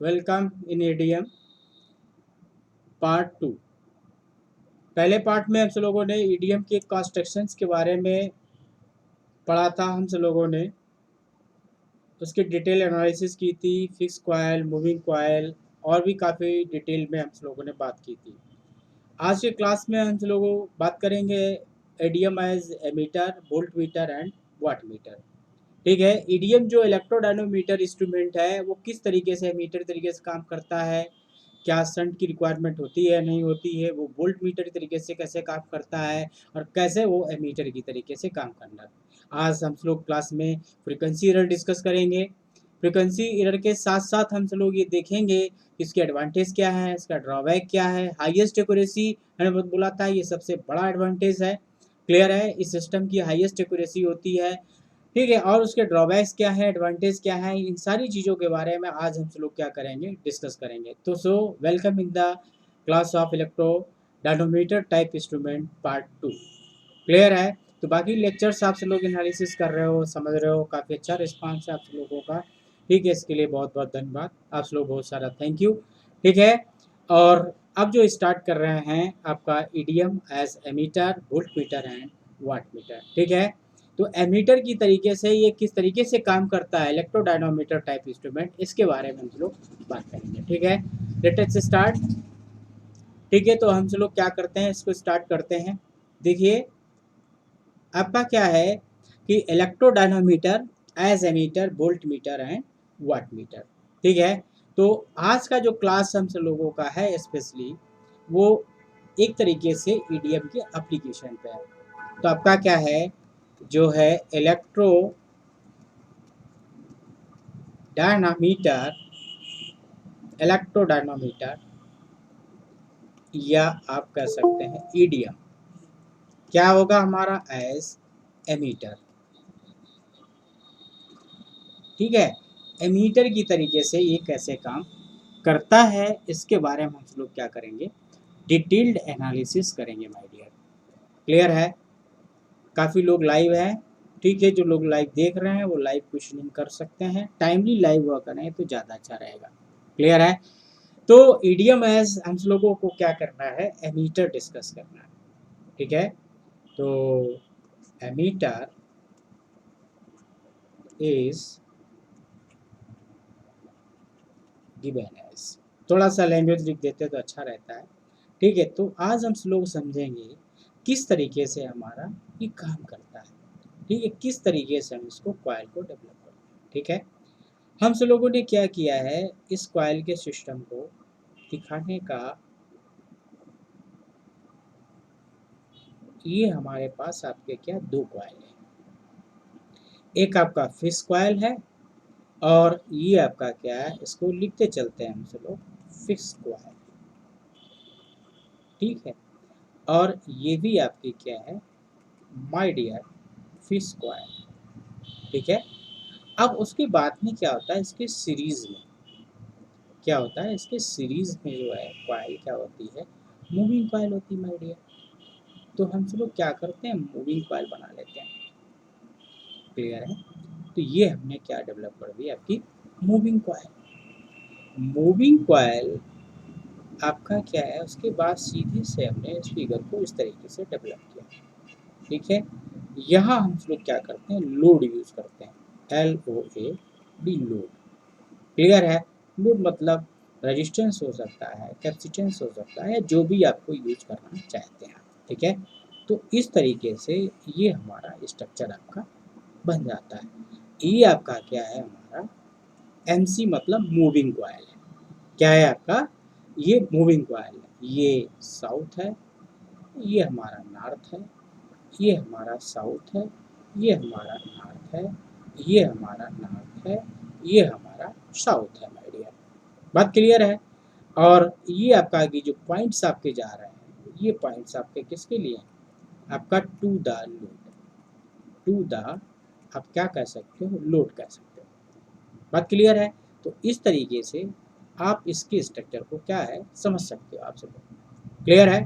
Welcome in ADM part 2। पहले part में हम सब लोगों ने ईडीएम के कंस्ट्रक्शंस के बारे में पढ़ा था। हम सब लोगों ने उसकी डिटेल एनालिसिस की थी, फिक्स कॉइल, मूविंग कॉइल और भी काफ़ी डिटेल में हम सब लोगों ने बात की थी। आज के क्लास में हम सब लोग बात करेंगे EDM as ammeter, volt meter and watt meter. ठीक है, ईडीएम जो इलेक्ट्रोडायनोमीटर इंस्ट्रूमेंट है वो किस तरीके से मीटर तरीके से काम करता है, क्या शंट की रिक्वायरमेंट होती है नहीं होती है, वो वोल्ट मीटर तरीके से कैसे काम करता है और कैसे वो एमीटर की तरीके से काम करना है। आज हम लोग क्लास में फ्रीक्वेंसी एरर डिस्कस करेंगे। फ्रीक्वेंसी एरर के साथ साथ हम लोग ये देखेंगे इसके एडवांटेज क्या है, इसका ड्रॉबैक क्या है। हाईएस्ट एक्यूरेसी मैंने बोला था ये सबसे बड़ा एडवांटेज है। क्लियर है, इस सिस्टम की हाईएस्ट एक्यूरेसी होती है। ठीक है, और उसके ड्रॉबैक्स क्या है, एडवांटेज क्या है, इन सारी चीज़ों के बारे में आज हम लोग क्या करेंगे, डिस्कस करेंगे। तो welcome in the class of electro dynamometer type instrument part 2। Clear है, तो बाकी लेक्चर्स आप सब लोग एनालिसिस कर रहे हो, समझ रहे हो, काफ़ी अच्छा रिस्पांस है आप सब लोगों का। ठीक है, इसके लिए बहुत बहुत धन्यवाद, आप सब लोग बहुत सारा थैंक यू। ठीक है, और अब जो स्टार्ट कर रहे हैं आपका EDM as ammeter, volt meter and watt meter. ठीक है, तो एमीटर की तरीके से ये किस तरीके से काम करता है, इलेक्ट्रोडायनोमीटर टाइप इंस्ट्रूमेंट, इसके बारे में हम लोग बात करेंगे। ठीक है, लेट अस स्टार्ट। ठीक है, तो हम लोग क्या करते हैं, इसको स्टार्ट करते हैं। देखिए आपका क्या है कि electrodynamometer as ammeter, volt meter and watt meter. ठीक है, तो आज का जो क्लास हम सब लोगों का है स्पेशली वो एक तरीके से ईडीएम के एप्लीकेशन पे है। तो आपका क्या है जो है डायनामीटर, इलेक्ट्रोडायनोमीटर या आप कह सकते हैं ईडीएम, क्या होगा हमारा एज एमीटर। ठीक है, एमीटर की तरीके से ये कैसे काम करता है इसके बारे में हम लोग क्या करेंगे, डिटेल्ड एनालिसिस करेंगे माय डियर। क्लियर है, काफ़ी लोग लाइव हैं। ठीक है, जो लोग लाइव देख रहे हैं वो लाइव क्वेश्चनिंग कर सकते हैं, टाइमली लाइव हुआ करें तो ज़्यादा अच्छा रहेगा। क्लियर है, तो ईडीएम एज हम लोगों को क्या करना है, एमीटर डिस्कस करना है। ठीक है, तो एमीटर इज गिवन एज, थोड़ा सा लैंग्वेज लिख देते तो अच्छा रहता है। ठीक है, तो आज हम लोग समझेंगे किस तरीके से हमारा ये काम करता है। ठीक है, किस तरीके से हम इसको कॉइल को डेवलप करते हैं। ठीक है, हम सब लोगों ने क्या किया है, इस कॉइल के सिस्टम को दिखाने का, ये हमारे पास आपके क्या दो कॉइल है, एक आपका फिक्स कॉइल है और ये आपका क्या है, इसको लिखते चलते हैं हम सब लोग फिक्स कॉइल। ठीक है, और ये भी आपकी क्या है, माय डियर फिक्स कॉइल। ठीक है, अब उसके बाद में क्या होता है, इसके सीरीज में क्या होता है, इसके सीरीज में जो है कॉइल क्या होती है, मूविंग कॉइल होती है माय डियर। तो हम सब लोग क्या करते हैं, मूविंग कॉइल बना लेते हैं। क्लियर है, तो ये हमने क्या डेवलप कर दी, आपकी मूविंग कॉइल। मूविंग कॉइल आपका क्या है, उसके बाद सीधे से हमने इस फिगर को इस तरीके से डेवलप किया। ठीक है, यहाँ हम लोग क्या करते हैं, लोड यूज करते हैं, LOAD लोड। क्लियर है, लोड मतलब रेजिस्टेंस हो सकता है, कैपेसिटेंस हो सकता है, जो भी आपको यूज करना चाहते हैं। ठीक है, तो इस तरीके से ये हमारा स्ट्रक्चर आपका बन जाता है। ये आपका क्या है, हमारा MC मतलब मूविंग कॉइल है। क्या है आपका, ये मूविंग कॉइल है। ये साउथ है, ये हमारा नॉर्थ है, ये हमारा साउथ है, ये हमारा नॉर्थ है, ये हमारा नॉर्थ है, ये हमारा साउथ है माय डियर। बात क्लियर है, और ये आपका आगे जो पॉइंट्स आपके जा रहे हैं, ये पॉइंट्स आपके किसके लिए हैं, आपका to the load, to the आप क्या कह सकते हो, लोड कह सकते हो। बात क्लियर है, तो इस तरीके से आप इसके स्ट्रक्चर को क्या है समझ सकते हो आप सब। क्लियर है,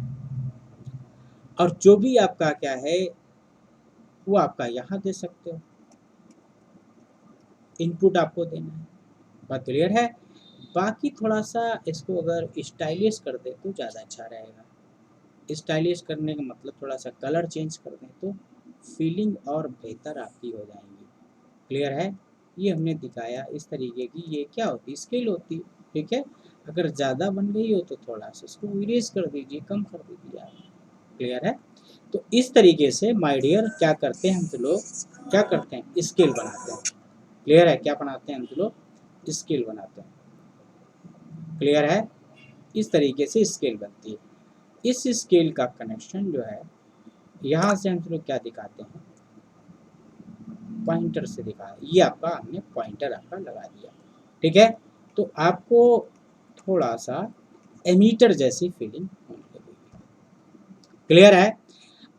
और जो भी आपका क्या है वो आपका यहाँ दे सकते हो, इनपुट आपको देना है। बात क्लियर है, बाकी थोड़ा सा इसको अगर स्टाइलिश कर दे तो ज़्यादा अच्छा रहेगा। स्टाइलिश करने का मतलब थोड़ा सा कलर चेंज कर दें तो फीलिंग और बेहतर आपकी हो जाएंगी। क्लियर है? ये हमने दिखाया इस तरीके की, ये क्या होती है, स्केल होती है। ठीक है, अगर ज़्यादा बन गई हो तो थोड़ा सा इसको इरेज कर दीजिए, कम कर दीजिए आप। क्लियर है? तो इस तरीके से माय डियर क्या करते हैं हम तो लोग, क्या करते हैं, स्केल बनाते हैं। क्लियर है? क्या बनाते हैं हम तो लोग, स्केल बनाते हैं। क्लियर है? इस तरीके से स्केल बनती है। इस स्केल का कनेक्शन जो है यहाँ से हम लोग क्या दिखाते हैं, पॉइंटर से दिखाया। ये आपका हमने पॉइंटर आपका लगा दिया। ठीक है, तो आपको थोड़ा सा एमीटर जैसी फीलिंग होने लगेगी। क्लियर है?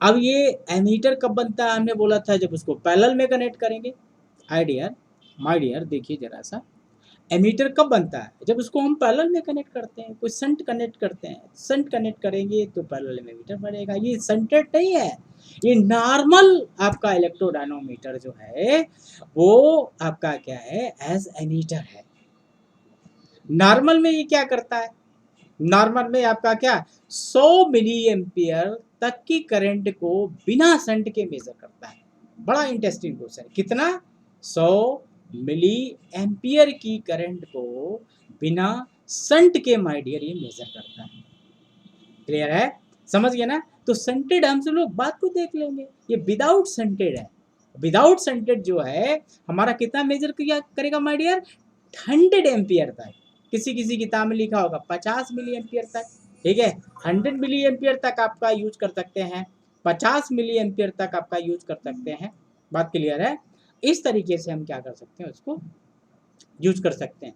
अब ये एमीटर कब बनता है, हमने बोला था जब उसको पैरेलल में कनेक्ट करेंगे। आई डियर, माय डियर, देखिए जरा सा, एमीटर कब बनता है, जब उसको हम पैरेलल में कनेक्ट करते हैं, कोई संट कनेक्ट करते हैं, संट कनेक्ट करेंगे तो पैरेलल में एमीटर बनेगा। ये संटेड नहीं है, ये नॉर्मल आपका इलेक्ट्रोडायनोमीटर जो है वो आपका क्या है, एज एमीटर है। नॉर्मल में ये क्या करता है, नॉर्मल में आपका क्या 100 मिली एम्पियर तक की करंट को बिना संट के मेजर करता है। बड़ा इंटरेस्टिंग क्वेश्चन, कितना, 100 मिली एम्पियर की करंट को बिना संट के माय डियर ये मेजर करता है। क्लियर है? समझ गए ना? तो संटेड हम सब लोग बात को देख लेंगे, ये विदाउट संटेड है। विदाउट संटेड जो है हमारा कितना मेजर किया करेगा माय डियर, 100 एम्पियर तक। किसी किसी किताब में लिखा होगा 50 मिली एम्पियर तक। ठीक है, 100 मिली एम्पियर तक आपका यूज कर सकते हैं, 50 मिली एम्पियर तक आपका यूज कर सकते हैं। बात क्लियर है? इस तरीके से हम क्या कर सकते हैं, उसको यूज कर सकते हैं।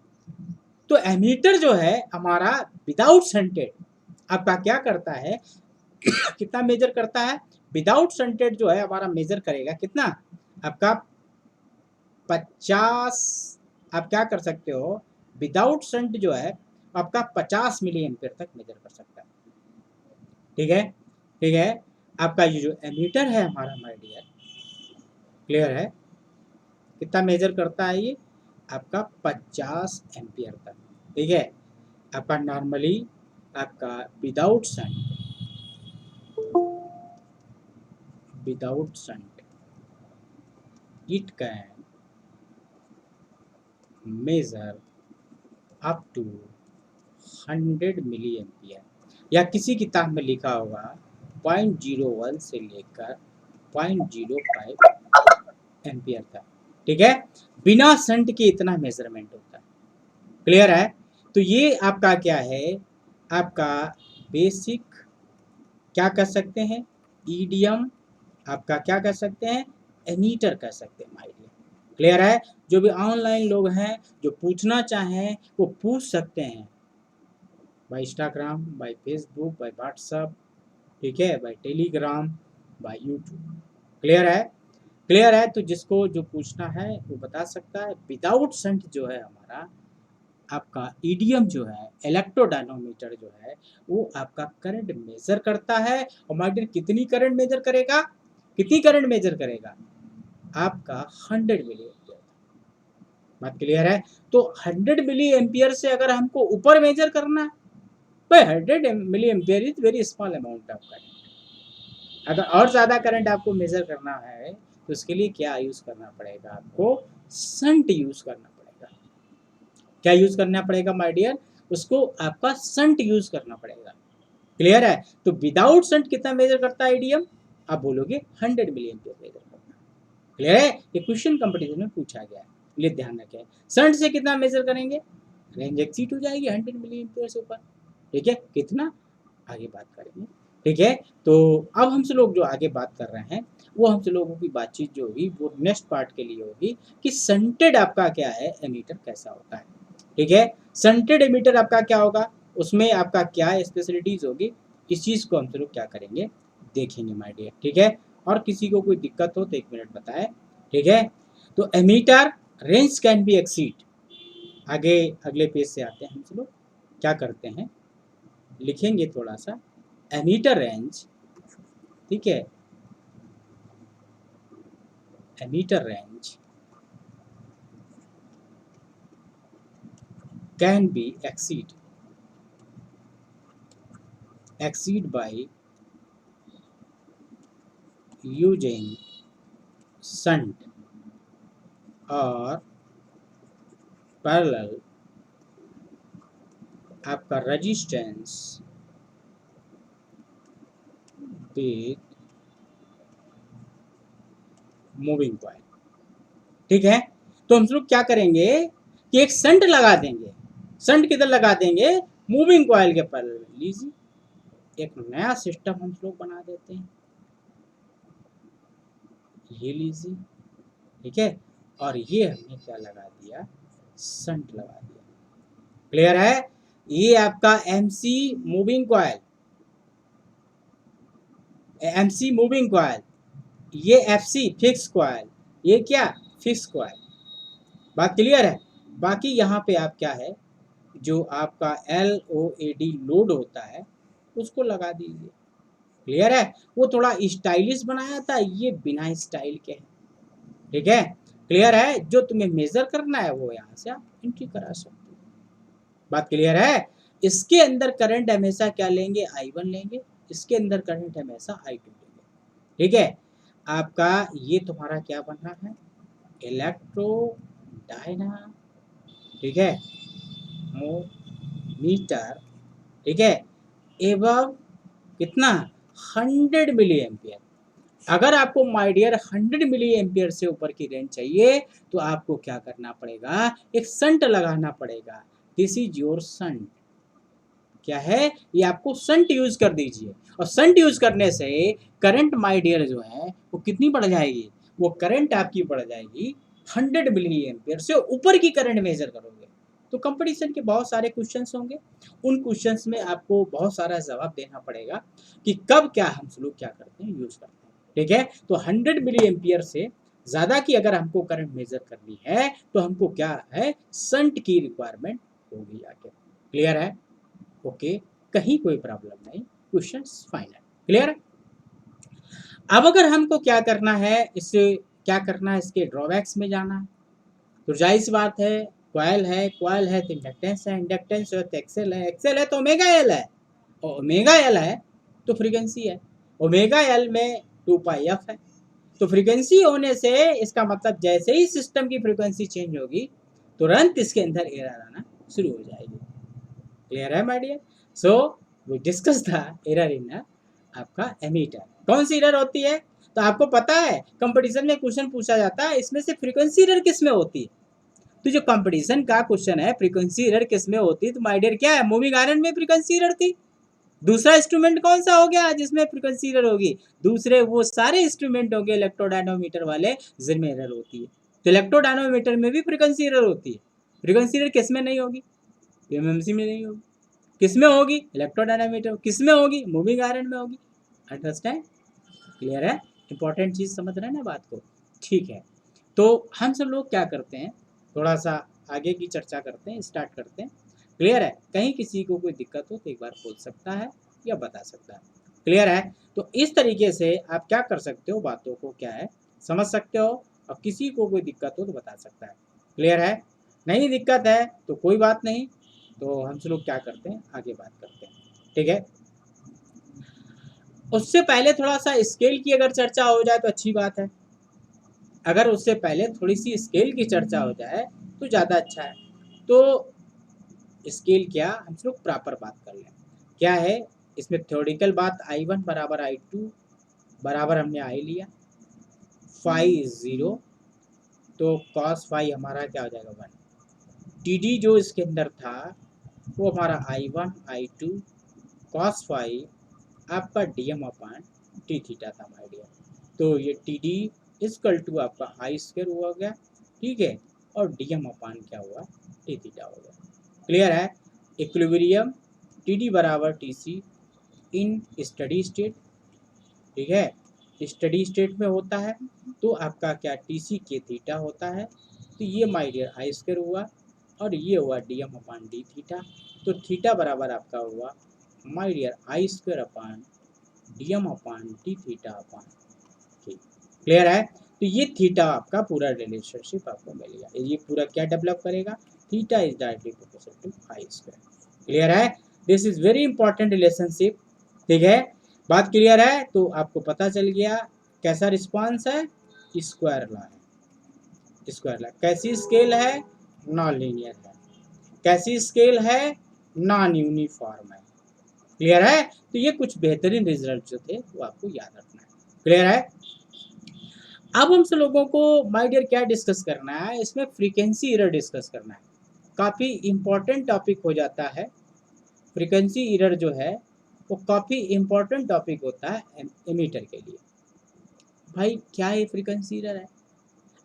तो एमीटर जो है हमारा विदाउट शंटेड आपका क्या करता है, कितना मेजर करता है, विदाउट शंटेड जो है हमारा मेजर करेगा कितना, आपका 50, आप क्या कर सकते हो, विदाउट शंट जो है आपका 50 मिली एम्पियर तक मेजर कर सकता है। ठीक है? ठीक है, आपका ये जो एमीटर है हमारा माय डियर, क्लियर है, कितना मेजर करता है ये, आपका 50 एम्पियर तक। ठीक है, आपका नॉर्मली आपका without shunt, without shunt it can measure up to 100 milliampere, या किसी किताब में लिखा होगा 0.01 से लेकर 0.05 एम्पियर तक। ठीक है, बिना शंट के इतना मेजरमेंट होता है। क्लियर है? तो ये आपका क्या है, आपका बेसिक क्या कर सकते हैं, ईडीएम, आपका क्या कर सकते हैं, एमीटर कर सकते हैं माय डियर। क्लियर है? जो भी ऑनलाइन लोग हैं जो पूछना चाहें वो पूछ सकते हैं, by Instagram, by Facebook, by WhatsApp, ठीक है, by Telegram, by YouTube. Clear है? क्लियर है? तो जिसको जो पूछना है वो बता सकता है। विदाउट शंट जो है हमारा आपका ईडीएम जो है, इलेक्ट्रोडायनोमीटर जो है, वो आपका करंट मेजर करता है। और माय डियर कितनी करंट मेजर करेगा, कितनी करंट मेजर करेगा, आपका 100 मिली एम्पियर। बात क्लियर है? तो 100 मिली एम्पियर से अगर हमको ऊपर मेजर करना है, भाई 100 milliampere is very small amount of current. अगर और ज़्यादा करंट आपको मेजर करना है तो उसके लिए क्या यूज़ करना पड़ेगा, आपको शंट यूज़ करना पड़ेगा। क्या यूज़ करना पड़ेगा माय डियर, उसको आपका शंट यूज़ करना पड़ेगा। क्लियर है? तो विदाउट शंट कितना मेजर करता है ईडीएम, आप बोलोगे 100 मिली एम्पियर मेजर करता है। क्लियर है? ये क्वेश्चन कंपटीशन में पूछा गया है, लिए ध्यान रखें। शंट से कितना मेजर करेंगे, रेंज एक्सीड हो जाएगी 100 मिली एम्पियर से ऊपर। ठीक है, कितना, आगे बात करेंगे। ठीक है, तो अब हमसे लोग जो आगे बात कर रहे हैं वो हमसे लोगों की बातचीत जो होगी वो नेक्स्ट पार्ट के लिए होगी कि शंटेड आपका क्या है, एमीटर कैसा होता है। ठीक है, शंटेड एमीटर आपका क्या होगा, उसमें आपका क्या स्पेशलिटीज होगी, इस चीज़ को हमसे लोग क्या करेंगे, देखेंगे माय डियर। ठीक है, और किसी को कोई दिक्कत हो तो 1 मिनट बताएं। ठीक है, तो ammeter range can be exceed, आगे अगले पेज से आते हैं हम लोग, क्या करते हैं, लिखेंगे थोड़ा सा, एमीटर रेंज, ठीक है, ammeter range can be exceed by using shunt और पैरेलल आपका रेजिस्टेंस विथ मूविंग कॉइल। ठीक है, तो हम लोग क्या करेंगे कि एक शंट लगा देंगे। शंट किधर लगा देंगे? मूविंग कॉइल के पैरेलल। लीजिए एक नया सिस्टम हम लोग बना देते हैं, ये लीजिए, ठीक है, और ये हमने क्या लगा दिया? शंट लगा दिया। क्लियर है? ये आपका MC moving coil, MC moving coil, ये एफसी फिक्स कॉइल, ये क्या? Fix coil. बात क्लियर है? बाकी यहाँ पे आप क्या है, जो आपका LOAD लोड होता है उसको लगा दीजिए। क्लियर है? वो थोड़ा स्टाइलिश बनाया था, ये बिना स्टाइल के है। ठीक है, क्लियर है? जो तुम्हें मेजर करना है वो यहाँ से आप एंट्री करा सकते हो। बात क्लियर है? इसके अंदर करंट हमेशा क्या लेंगे? I1 लेंगे, इसके अंदर करंट हमेशा I2 लेंगे। ठीक है, आपका ये तुम्हारा क्या बन रहा है? इलेक्ट्रोडायना, ठीक है, मीटर, ठीक है, एवं कितना? 100 मिली एम्पियर। अगर आपको माय डियर 100 मिली एम्पियर से ऊपर की रेंज चाहिए तो आपको क्या करना पड़ेगा? एक शंट लगाना पड़ेगा। This is your shunt. क्या है? ये आपको शंट यूज कर दीजिए, और शंट यूज करने से करंट माय डियर जो है वो कितनी बढ़ जाएगी? वो करंट आपकी बढ़ जाएगी 100 मिली एम्पियर से ऊपर की करंट मेजर करोगे तो कंपटीशन के बहुत सारे क्वेश्चंस होंगे। उन क्वेश्चंस में आपको बहुत सारा जवाब देना पड़ेगा कि कब क्या हम लोग क्या करते हैं, यूज करते हैं। ठीक है, तो 100 मिली एम्पियर से ज़्यादा की अगर हमको करंट मेजर करनी है तो हमको क्या है? शंट की रिक्वायरमेंट होगी आगे। क्लियर है? ओके, कहीं कोई प्रॉब्लम नहीं, क्वेश्चन फाइनल। क्लियर? अब अगर हमको क्या करना है, इससे क्या करना है, इसके ड्रॉबैक्स में जाना है। तो जाहिर सी बात है, कॉयल है, कॉयल है तो इंडक्टेंस है, इंडक्टेंस है तो एक्सेल है, एक्सेल है तो ओमेगा एल है, और ओमेगा एल है तो फ्रीक्वेंसी है। ओमेगा एल में 2 पाई एफ है, तो फ्रीक्वेंसी होने से इसका मतलब जैसे ही सिस्टम की फ्रीक्वेंसी चेंज होगी तुरंत इसके अंदर एरर आना शुरू हो जाएगी। क्लियर है my dear? So we discuss the error in आपका एमीटर। कौन सी एरर होती है? तो आपको पता है कंपटीशन में क्वेश्चन पूछा जाता है, इसमें से फ्रीक्वेंसी एरर किस में होती है? तो जो कंपटीशन का क्वेश्चन है फ्रीक्वेंसी एरर किस में होती है, तो माय डियर क्या है? मूविंग आयरन में फ्रीक्वेंसी एरर थी। दूसरा इंस्ट्रूमेंट कौन सा हो गया जिसमें फ्रीक्वेंसी एरर होगी? दूसरे वो सारे इंस्ट्रूमेंट होंगे इलेक्ट्रोडायनोमीटर वाले जिनमें एरर होती है। तो इलेक्ट्रोडायनोमीटर में भी फ्रीक्वेंसी एरर होती है। फ्रीक्वेंसी एरर किस में नहीं होगी? एमएमसी में नहीं होगी। किस में होगी? इलेक्ट्रोडायनामीटर। किस में होगी? मूविंग आयरन में होगी। अंडरस्टैंड? क्लियर है? इंपॉर्टेंट चीज समझ रहे हैं ना बात को? ठीक है, तो हम सब लोग क्या करते हैं, थोड़ा सा आगे की चर्चा करते हैं, स्टार्ट करते हैं। क्लियर है? कहीं किसी को कोई दिक्कत हो तो एक बार पूछ सकता है या बता सकता है। क्लियर है? तो इस तरीके से आप क्या कर सकते हो, बातों को क्या है समझ सकते हो, और किसी को कोई दिक्कत हो तो बता सकता है। क्लियर है? नहीं दिक्कत है तो कोई बात नहीं, तो हम लोग क्या करते हैं, आगे बात करते हैं। ठीक है, उससे पहले थोड़ा सा स्केल की अगर चर्चा हो जाए तो अच्छी बात है। अगर उससे पहले थोड़ी सी स्केल की चर्चा हो जाए तो ज़्यादा अच्छा है। तो स्केल क्या, हम लोग प्रॉपर बात कर लें। क्या है इसमें थ्योरेटिकल बात? I1 बराबर I2 बराबर हमने I लिया, फाई 0, तो कॉस फाई हमारा क्या हो जाएगा? 1। TD जो इसके अंदर था वो हमारा I1 I2 कॉस फाई आपका DM अपान टी थीटा था माय डियर। तो ये TD इजकल टू आपका आई स्क्वायर हुआ गया, ठीक है, और DM अपान क्या हुआ? टी थीटा हो गया। क्लियर है? इक्विलिब्रियम TD बराबर TC इन स्टडी स्टेट, ठीक है, स्टडी स्टेट में होता है तो आपका क्या TC के थीटा होता है। तो ये माय डियर आई स्क्वायर हुआ और ये हुआ DM अपान डी थीटा। तो थीटा बराबर आपका हुआ my dear I square upon DM upon D theta upon t. Clear है? तो ये थीटा आपका पूरा रिलेशनशिप आपको मिलेगा। ये पूरा क्या डेवलप करेगा? Theta is directly proportional to pi square. Clear है? This is very important relationship. ठीक है, बात क्लियर है? तो आपको पता चल गया कैसा रिस्पॉन्स है, स्क्वायर लॉ है। स्क्वायर लॉ कैसी स्केल है, नॉन लीनियर है। कैसी स्केल है, नॉन यूनिफॉर्म है। क्लियर है? तो ये कुछ बेहतरीन रिजल्ट जो थे वो आपको याद रखना है। क्लियर है? अब हम सब लोगों को माय डियर क्या डिस्कस करना है, इसमें फ्रीक्वेंसी एरर डिस्कस करना है। काफ़ी इम्पोर्टेंट टॉपिक हो जाता है फ्रीक्वेंसी एरर जो है, वो काफ़ी इम्पोर्टेंट टॉपिक होता है एमीटर के लिए। भाई क्या ये फ्रीक्वेंसी एरर है?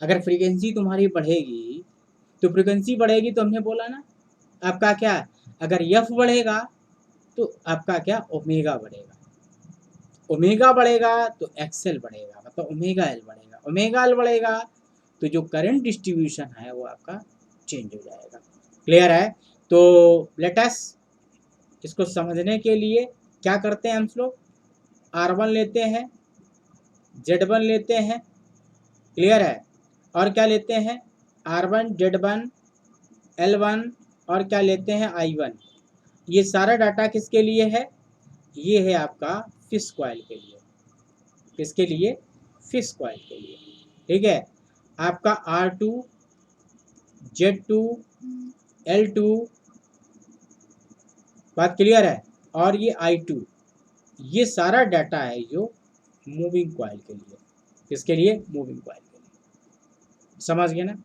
अगर फ्रीक्वेंसी तुम्हारी बढ़ेगी तो फ्रीक्वेंसी बढ़ेगी तो हमने बोला ना आपका क्या, अगर एफ बढ़ेगा तो आपका क्या, ओमेगा बढ़ेगा। ओमेगा बढ़ेगा तो एक्सएल बढ़ेगा, मतलब ओमेगा एल बढ़ेगा। ओमेगा एल बढ़ेगा तो जो करंट डिस्ट्रीब्यूशन है वो आपका चेंज हो जाएगा। क्लियर है? तो लेट अस इसको समझने के लिए क्या करते हैं हम लोग, R1 लेते हैं, Z1 लेते हैं। क्लियर है? और क्या लेते हैं, R1 Z1 L1 और क्या लेते हैं, I1। ये सारा डाटा किसके लिए है, ये है आपका फिश कॉइल के लिए। किसके लिए, फिश कॉइल के लिए। ठीक है, आपका R2 Z2 L2, बात क्लियर है, और ये I2, ये सारा डाटा है जो मूविंग कॉइल के लिए। किसके लिए, मूविंग कॉइल के लिए। समझ गए ना?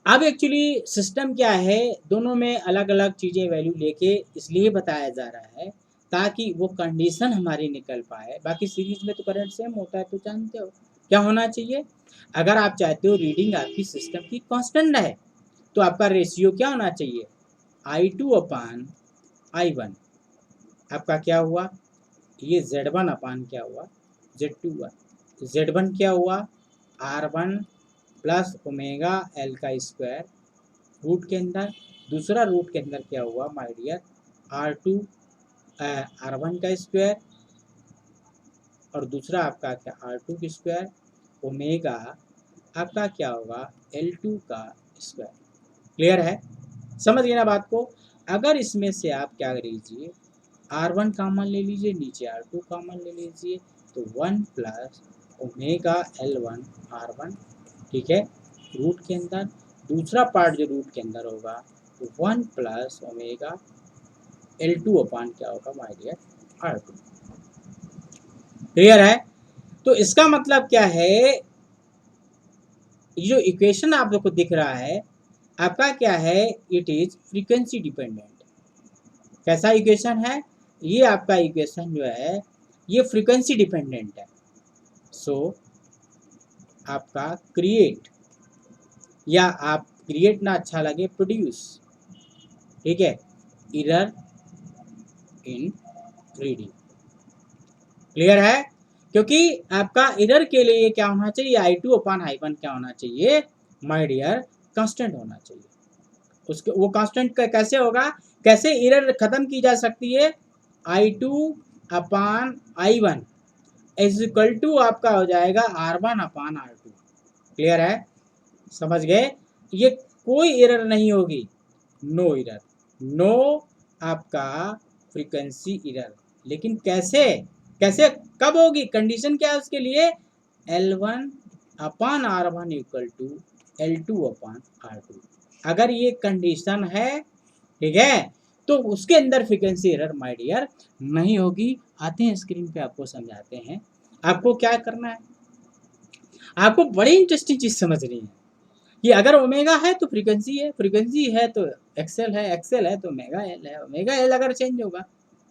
अब एक्चुअली सिस्टम क्या है, दोनों में अलग अलग चीज़ें वैल्यू लेके इसलिए बताया जा रहा है ताकि वो कंडीशन हमारी निकल पाए। बाकी सीरीज में तो करंट सेम होता है, तो जानते हो क्या होना चाहिए। अगर आप चाहते हो रीडिंग आपकी सिस्टम की कांस्टेंट रहे तो आपका रेशियो क्या होना चाहिए, I2 अपान I1। आपका क्या हुआ, ये Z1 अपान क्या हुआ, Z2 हुआ। Z1 क्या हुआ, R1 प्लस ओमेगा एल का स्क्वायर रूट के अंदर, दूसरा रूट के अंदर क्या हुआ माय डियर, R2 R1 का स्क्वायर, और दूसरा आपका क्या, R2 का स्क्वायर ओमेगा आपका क्या होगा, L2 का स्क्वायर। क्लियर है? समझ गए ना बात को। अगर इसमें से आप क्या लीजिए, R1 कॉमन ले लीजिए, नीचे R2 कॉमन ले लीजिए, तो 1 प्लस ओमेगा L1 R1। ठीक है, रूट के अंदर दूसरा पार्ट जो रूट के अंदर होगा तो 1 प्लस ओमेगा L2 अपान क्या होगा माय डियर, R2। क्लियर है? तो इसका मतलब क्या है, ये जो इक्वेशन आप लोग को दिख रहा है आपका क्या है, इट इज फ्रीक्वेंसी डिपेंडेंट। कैसा इक्वेशन है, ये आपका इक्वेशन जो है ये फ्रीक्वेंसी डिपेंडेंट है। सो आपका क्रिएट, या आप क्रिएट ना अच्छा लगे, प्रोड्यूस, ठीक है, एरर इन रीडिंग। क्लियर है? क्योंकि आपका एरर के लिए क्या होना चाहिए, I2 अपान I1 क्या होना चाहिए माय डियर, कांस्टेंट होना चाहिए। उसके वो कांस्टेंट कैसे होगा, कैसे एरर खत्म की जा सकती है, I2 upon I1 is equal to आपका हो जाएगा R1 अपान R2। क्लियर है? समझ गए? ये कोई एरर नहीं होगी, नो एरर, नो आपका फ्रीक्वेंसी एरर। लेकिन कैसे, कैसे कब होगी, कंडीशन क्या है उसके लिए, L1 upon R1 equal to L2 upon R2। अगर ये कंडीशन है, ठीक है, तो उसके अंदर फ्रीक्वेंसी एरर माय डियर नहीं होगी। आते हैं स्क्रीन पे आपको समझाते हैं। आपको क्या करना है, आपको बड़ी इंटरेस्टिंग चीज समझनी है कि अगर ओमेगा है तो फ्रीक्वेंसी है, फ्रीक्वेंसी है तो एक्सेल है, एक्सेल है तो ओमेगा एल है, ओमेगा एल अगर चेंज होगा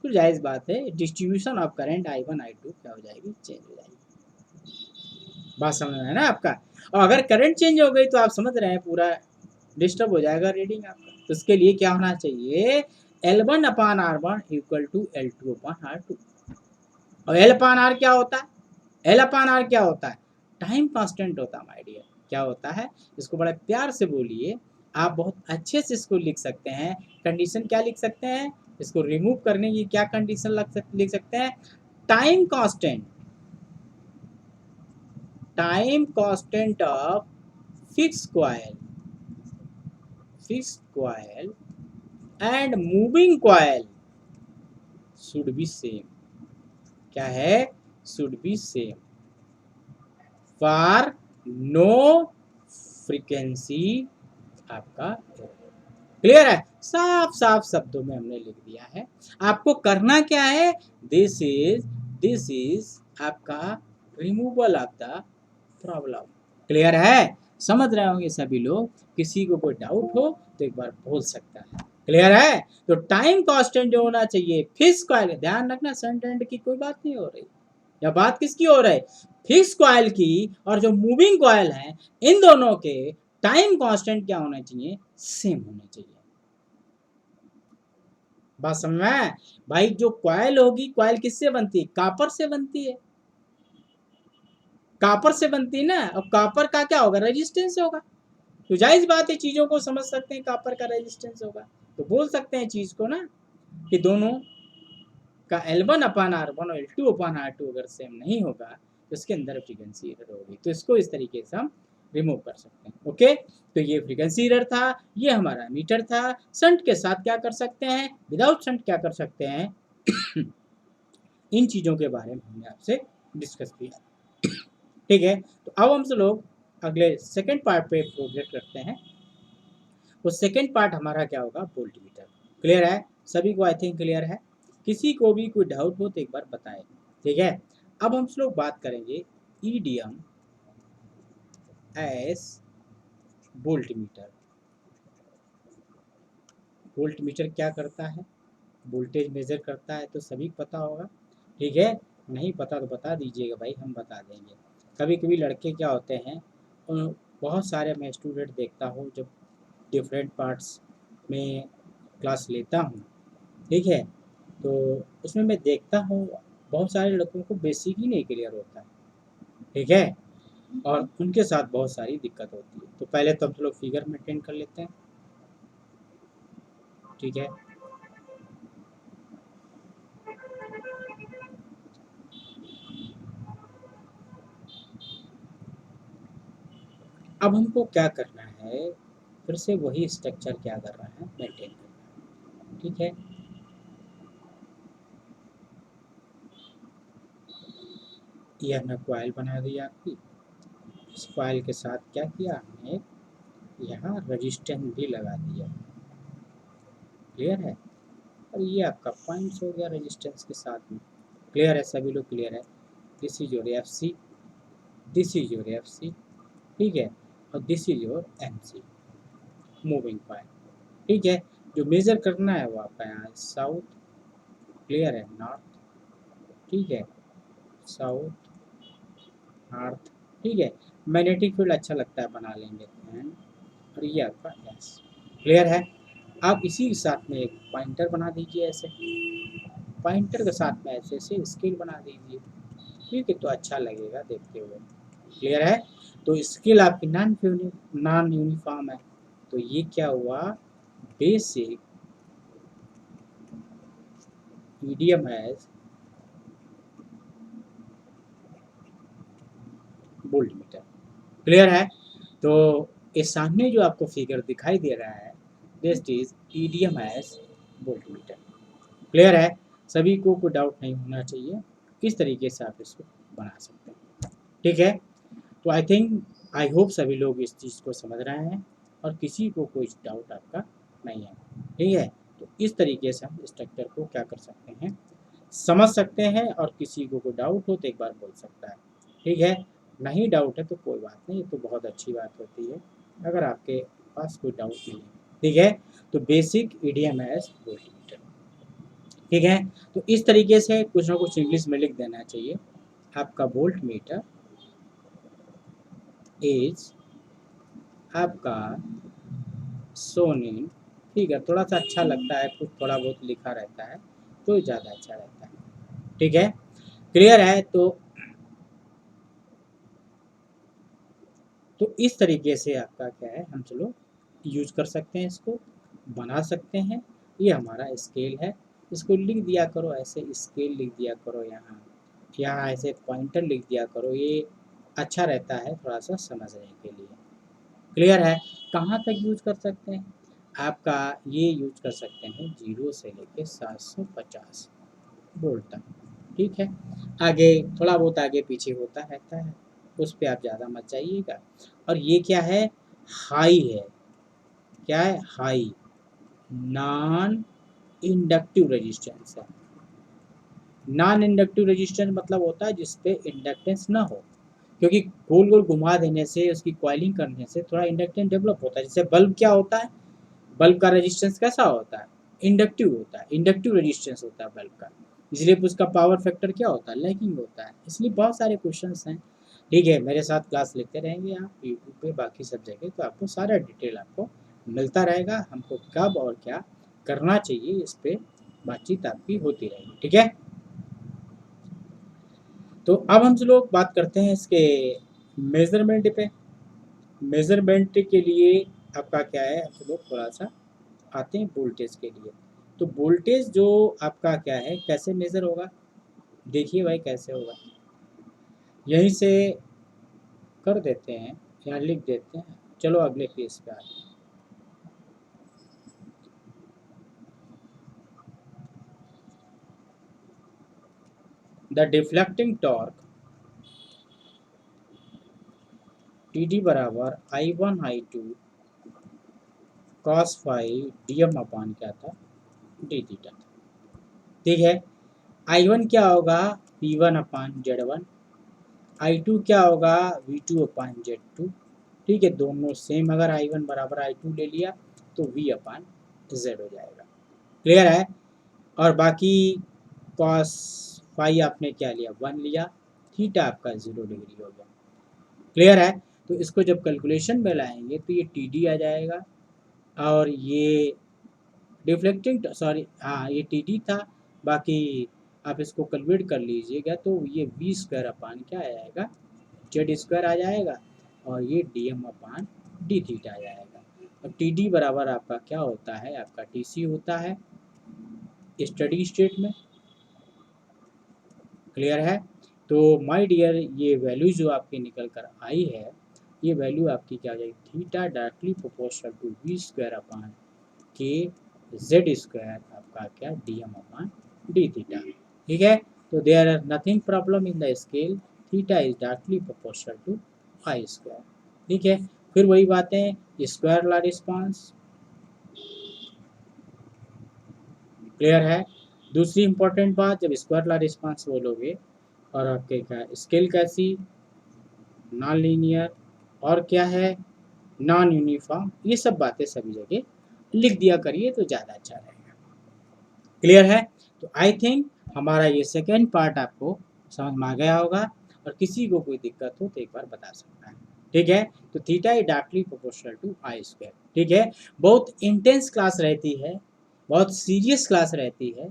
तो जायज़ बात है distribution of current I1 I2 क्या हो जाएगी, चेंज हो जाएगी। बात समझ में है ना आपका। और अगर करंट चेंज हो गई तो आप समझ रहे हैं पूरा डिस्टर्ब हो जाएगा रीडिंग आपका। तो उसके लिए क्या होना चाहिए, L1 upon R1 equal to L2 upon R2। और L अपान R क्या होता है, L अपान R क्या होता है, टाइम कांस्टेंट होता है माय डियर। क्या होता है, इसको बड़ा प्यार से बोलिए, आप बहुत अच्छे से इसको लिख सकते हैं। कंडीशन क्या लिख सकते हैं, इसको रिमूव करने की क्या कंडीशन लिख सकते हैं, time constant, time constant of fix coil fixed coil and moving coil should be same. क्या है? Should be same for no frequency आपका। क्लियर है? साफ साफ शब्दों में हमने लिख दिया है। आपको करना क्या है? दिस इज आपका removal of the problem. Clear है? समझ रहे होंगे सभी लोग। किसी को कोई डाउट हो तो एक बार बोल सकता है। क्लियर है? तो टाइम कांस्टेंट जो होना चाहिए फिक्स कॉइल, ध्यान रखना सेंट एंड की कोई बात नहीं हो रही। या बात किसकी हो रही है? फिक्स कॉइल की। और जो मूविंग कॉइल है इन दोनों के टाइम कांस्टेंट क्या होना चाहिए? सेम होना चाहिए। बात समझ में? भाई जो कॉइल होगी, कॉइल किससे बनती है? कापर से बनती है। कापर से बनती है ना। और कापर का क्या होगा? रेजिस्टेंस होगा। तो जायज बात है, चीजों को समझ सकते हैं, कापर का रेजिस्टेंस होगा तो बोल सकते हैं चीज को ना कि दोनों का L1/R1 और L2/R2 अगर सेम नहीं होगा तो इसके अंदर फ्रीक्वेंसी एरर होगी। तो इसको इस तरीके से हम रिमूव कर सकते हैं। ओके, तो ये फ्रीक्वेंसी एरर था, ये हमारा मीटर था। शंट के साथ क्या कर सकते हैं, विदाउट शंट क्या कर सकते हैं इन चीज़ों के बारे में हमने आपसे डिस्कस किया। ठीक है, तो अब हम लोग अगले सेकेंड पार्ट पे प्रोग्रेस करते हैं। तो सेकेंड पार्ट हमारा क्या होगा? वोल्टमीटर। क्लियर है? सभी को आई थिंक क्लियर है। किसी को भी कोई डाउट हो तो एक बार बताएं। ठीक है, अब हम लोग बात करेंगे ईडीएम एस वोल्टमीटर। वोल्टमीटर क्या करता है? वोल्टेज मेजर करता है, तो सभी को पता होगा। ठीक है, नहीं पता तो बता दीजिएगा भाई, हम बता देंगे। कभी कभी लड़के क्या होते हैं, बहुत सारे मैं स्टूडेंट देखता हूँ जब डिफरेंट पार्ट्स में क्लास लेता हूँ। ठीक है, तो उसमें मैं देखता हूँ बहुत सारे लड़कों को बेसिक ही नहीं क्लियर होता है। ठीक है, और उनके साथ बहुत सारी दिक्कत होती है। तो पहले तो हम लोग फिगर मेंटेन कर लेते हैं। ठीक है, अब हमको क्या करना है? फिर से वही स्ट्रक्चर क्या कर रहा है? मेंटेन करना है। ठीक है, ये हमने कॉइल बना दी आपकी। इस कॉइल के साथ क्या किया हमने? यहाँ रजिस्टेंस भी लगा दिया। क्लियर है? और ये आपका पॉइंट्स हो गया रजिस्टेंस के साथ में। क्लियर है? सभी लोग क्लियर है? This is your F C, this is your F C. ठीक है, और this is your M C, moving coil. ठीक है, जो मेजर करना है वो आपका यहाँ साउथ। क्लियर है? नॉर्थ। ठीक है, साउथ, नॉर्थ। ठीक है, मैग्नेटिक फील्ड अच्छा लगता है, बना लेंगे एंड, और ये आपका एस। क्लियर है? आप इसी के साथ में एक पॉइंटर बना दीजिए ऐसे। पॉइंटर के साथ में ऐसे ऐसे स्केल बना दीजिए। ठीक है, तो अच्छा लगेगा देखते हुए। क्लियर है? तो स्केल आपकी नॉन यूनिफॉर्म है। तो ये क्या हुआ? Basic medium as voltmeter. Clear है? तो ये सामने जो आपको फिगर दिखाई दे रहा है, this is EDM as voltmeter. Clear है? सभी को कोई डाउट नहीं होना चाहिए। किस तरीके से आप इसको बना सकते हैं। ठीक है, तो आई थिंक आई होप सभी लोग इस चीज़ को समझ रहे हैं और किसी को कोई डाउट आपका नहीं है। ठीक है, तो इस तरीके से हम स्ट्रक्चर को क्या कर सकते हैं, समझ सकते हैं। और किसी को कोई डाउट हो तो एक बार बोल सकता है। ठीक है, नहीं डाउट है तो कोई बात नहीं, ये तो बहुत अच्छी बात होती है अगर आपके पास कोई डाउट नहीं है। ठीक है, तो बेसिक ईडीएम एज वोल्टमीटर। ठीक है, तो इस तरीके से कुछ ना कुछ इंग्लिश में लिख देना चाहिए। आपका वोल्ट मीटर इज आपका सोनिन। ठीक है, थोड़ा सा अच्छा लगता है, कुछ थोड़ा बहुत लिखा रहता है तो ज़्यादा अच्छा रहता है। ठीक है, क्लियर है? तो इस तरीके से आपका क्या है, हम चलो यूज कर सकते हैं, इसको बना सकते हैं। ये हमारा स्केल है, इसको लिख दिया करो ऐसे, स्केल लिख दिया करो यहाँ, यहाँ ऐसे पॉइंटर लिख दिया करो। ये अच्छा रहता है थोड़ा सा समझने के लिए। क्लियर है? कहाँ तक यूज कर सकते हैं? आपका ये यूज कर सकते हैं 0 से लेके 750 वोल्ट तक। ठीक है, आगे थोड़ा बहुत आगे पीछे होता रहता है, उस पे आप ज़्यादा मत जाइएगा। और ये क्या है, हाई है, क्या है, हाई नॉन इंडक्टिव रेजिस्टेंस है। नॉन इंडक्टिव रेजिस्टेंस मतलब होता है जिस पे इंडक्टेंस ना हो, क्योंकि गोल गोल घुमा देने से, उसकी कॉइलिंग करने से थोड़ा इंडक्टेंस डेवलप होता है। जैसे बल्ब क्या होता है, बल्ब का रेजिस्टेंस कैसा होता है, इंडक्टिव होता है, इंडक्टिव रेजिस्टेंस होता है बल्ब का, इसलिए उसका पावर फैक्टर क्या होता है, लैगिंग होता है। इसलिए बहुत सारे क्वेश्चंस हैं। ठीक है, मेरे साथ क्लास लेते रहेंगे आप यूट्यूब पे, बाकी सब जगह, तो आपको सारा डिटेल आपको मिलता रहेगा। हमको कब और क्या करना चाहिए इस पे बातचीत आपकी होती रहेगी। ठीक है, तो अब हम लोग बात करते हैं इसके मेजरमेंट पे। मेजरमेंट के लिए आपका क्या है, हम लोग थोड़ा सा आते हैं वोल्टेज के लिए। तो वोल्टेज जो आपका क्या है, कैसे मेजर होगा, देखिए भाई कैसे होगा। यहीं से कर देते हैं या लिख देते हैं, चलो अगले पेज पे आते हैं। The deflecting torque T D बराबर I1 I2 cos phi D M upon क्या था, डी थीटा। ठीक है, I1 क्या होगा, P1 अपान Z1, I2 क्या होगा, V2 अपान Z2। ठीक है, दोनों सेम, अगर I1 बराबर I2 ले लिया तो V अपान Z हो जाएगा। क्लियर है, और बाकी cos फाई आपने क्या लिया, 1 लिया, थीटा आपका 0 डिग्री हो गया। क्लियर है, तो इसको जब कैलकुलेशन में लाएंगे तो ये टी डी आ जाएगा, और ये डिफ्लेक्टिंग, सॉरी हाँ ये टी डी था, बाकी आप इसको कन्वर्ट कर लीजिएगा तो ये वी स्क्वायर अपान क्या आ जाएगा, जेड स्क्वायर आ जाएगा, और ये D M upon D theta आ जाएगा। और टी डी बराबर आपका क्या होता है, आपका टी सी होता है स्टडी स्टेट में। क्लियर है, तो माय डियर ये वैल्यू जो आपकी निकल कर आई है, ये वैल्यू आपकी क्या हो जाएगी, theta directly proportional to V square upon के जेड स्क्वायर आपका क्या, D M upon D theta. ठीक है, तो there are nothing problem in the scale, theta is directly proportional to I square. ठीक है, फिर वही बातें, स्क्वायर ला रिस्पॉन्स। क्लियर है, दूसरी इंपॉर्टेंट बात, जब स्क्वायर ला रिस्पॉन्स बोलोगे और आपके क्या स्केल कैसी, नॉन लीनियर, और क्या है, नॉन यूनिफॉर्म, ये सब बातें सभी जगह लिख दिया करिए तो ज़्यादा अच्छा रहेगा। क्लियर है, तो आई थिंक हमारा ये सेकेंड पार्ट आपको समझ में आ गया होगा, और किसी को कोई दिक्कत हो तो एक बार बता सकता है। ठीक है, तो theta is directly proportional to I square. ठीक है, बहुत इंटेंस क्लास रहती है, बहुत सीरियस क्लास रहती है।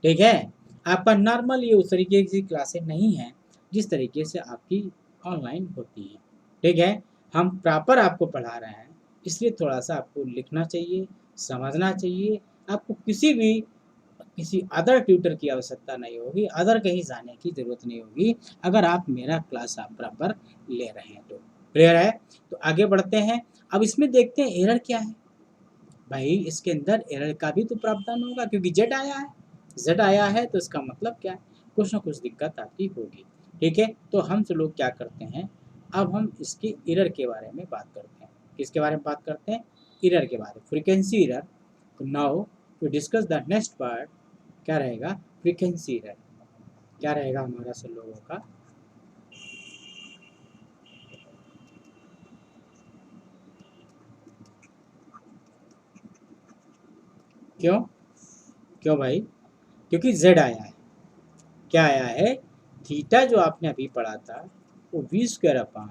ठीक है, आपका नॉर्मल ये उस तरीके की क्लासें नहीं हैं जिस तरीके से आपकी ऑनलाइन होती है। ठीक है, हम प्रॉपर आपको पढ़ा रहे हैं, इसलिए थोड़ा सा आपको लिखना चाहिए, समझना चाहिए। आपको किसी अदर ट्यूटर की आवश्यकता नहीं होगी, अदर कहीं जाने की ज़रूरत नहीं होगी, अगर आप मेरा क्लास आप बराबर ले रहे हैं तो। क्लियर है, तो आगे बढ़ते हैं। अब इसमें देखते हैं एरर क्या है। भाई इसके अंदर एरर का भी तो प्रावधान होगा, क्योंकि जेड आया है, जेड आया है तो इसका मतलब क्या है, कुछ ना कुछ दिक्कत आपकी होगी। ठीक है, तो हम सब लोग क्या करते हैं, अब हम इसके एरर के बारे में बात करते हैं। किसके बारे में बात करते हैं, एरर के बारे में, फ्रीक्वेंसी एरर। तो now to discuss the next part, क्या रहेगा, फ्रीक्वेंसी एरर। क्या रहेगा हमारा सब लोगों का, क्यों, क्यों भाई, क्योंकि जेड आया है, क्या आया है, थीटा जो आपने अभी पढ़ा था वो वी स्क्वायर अपान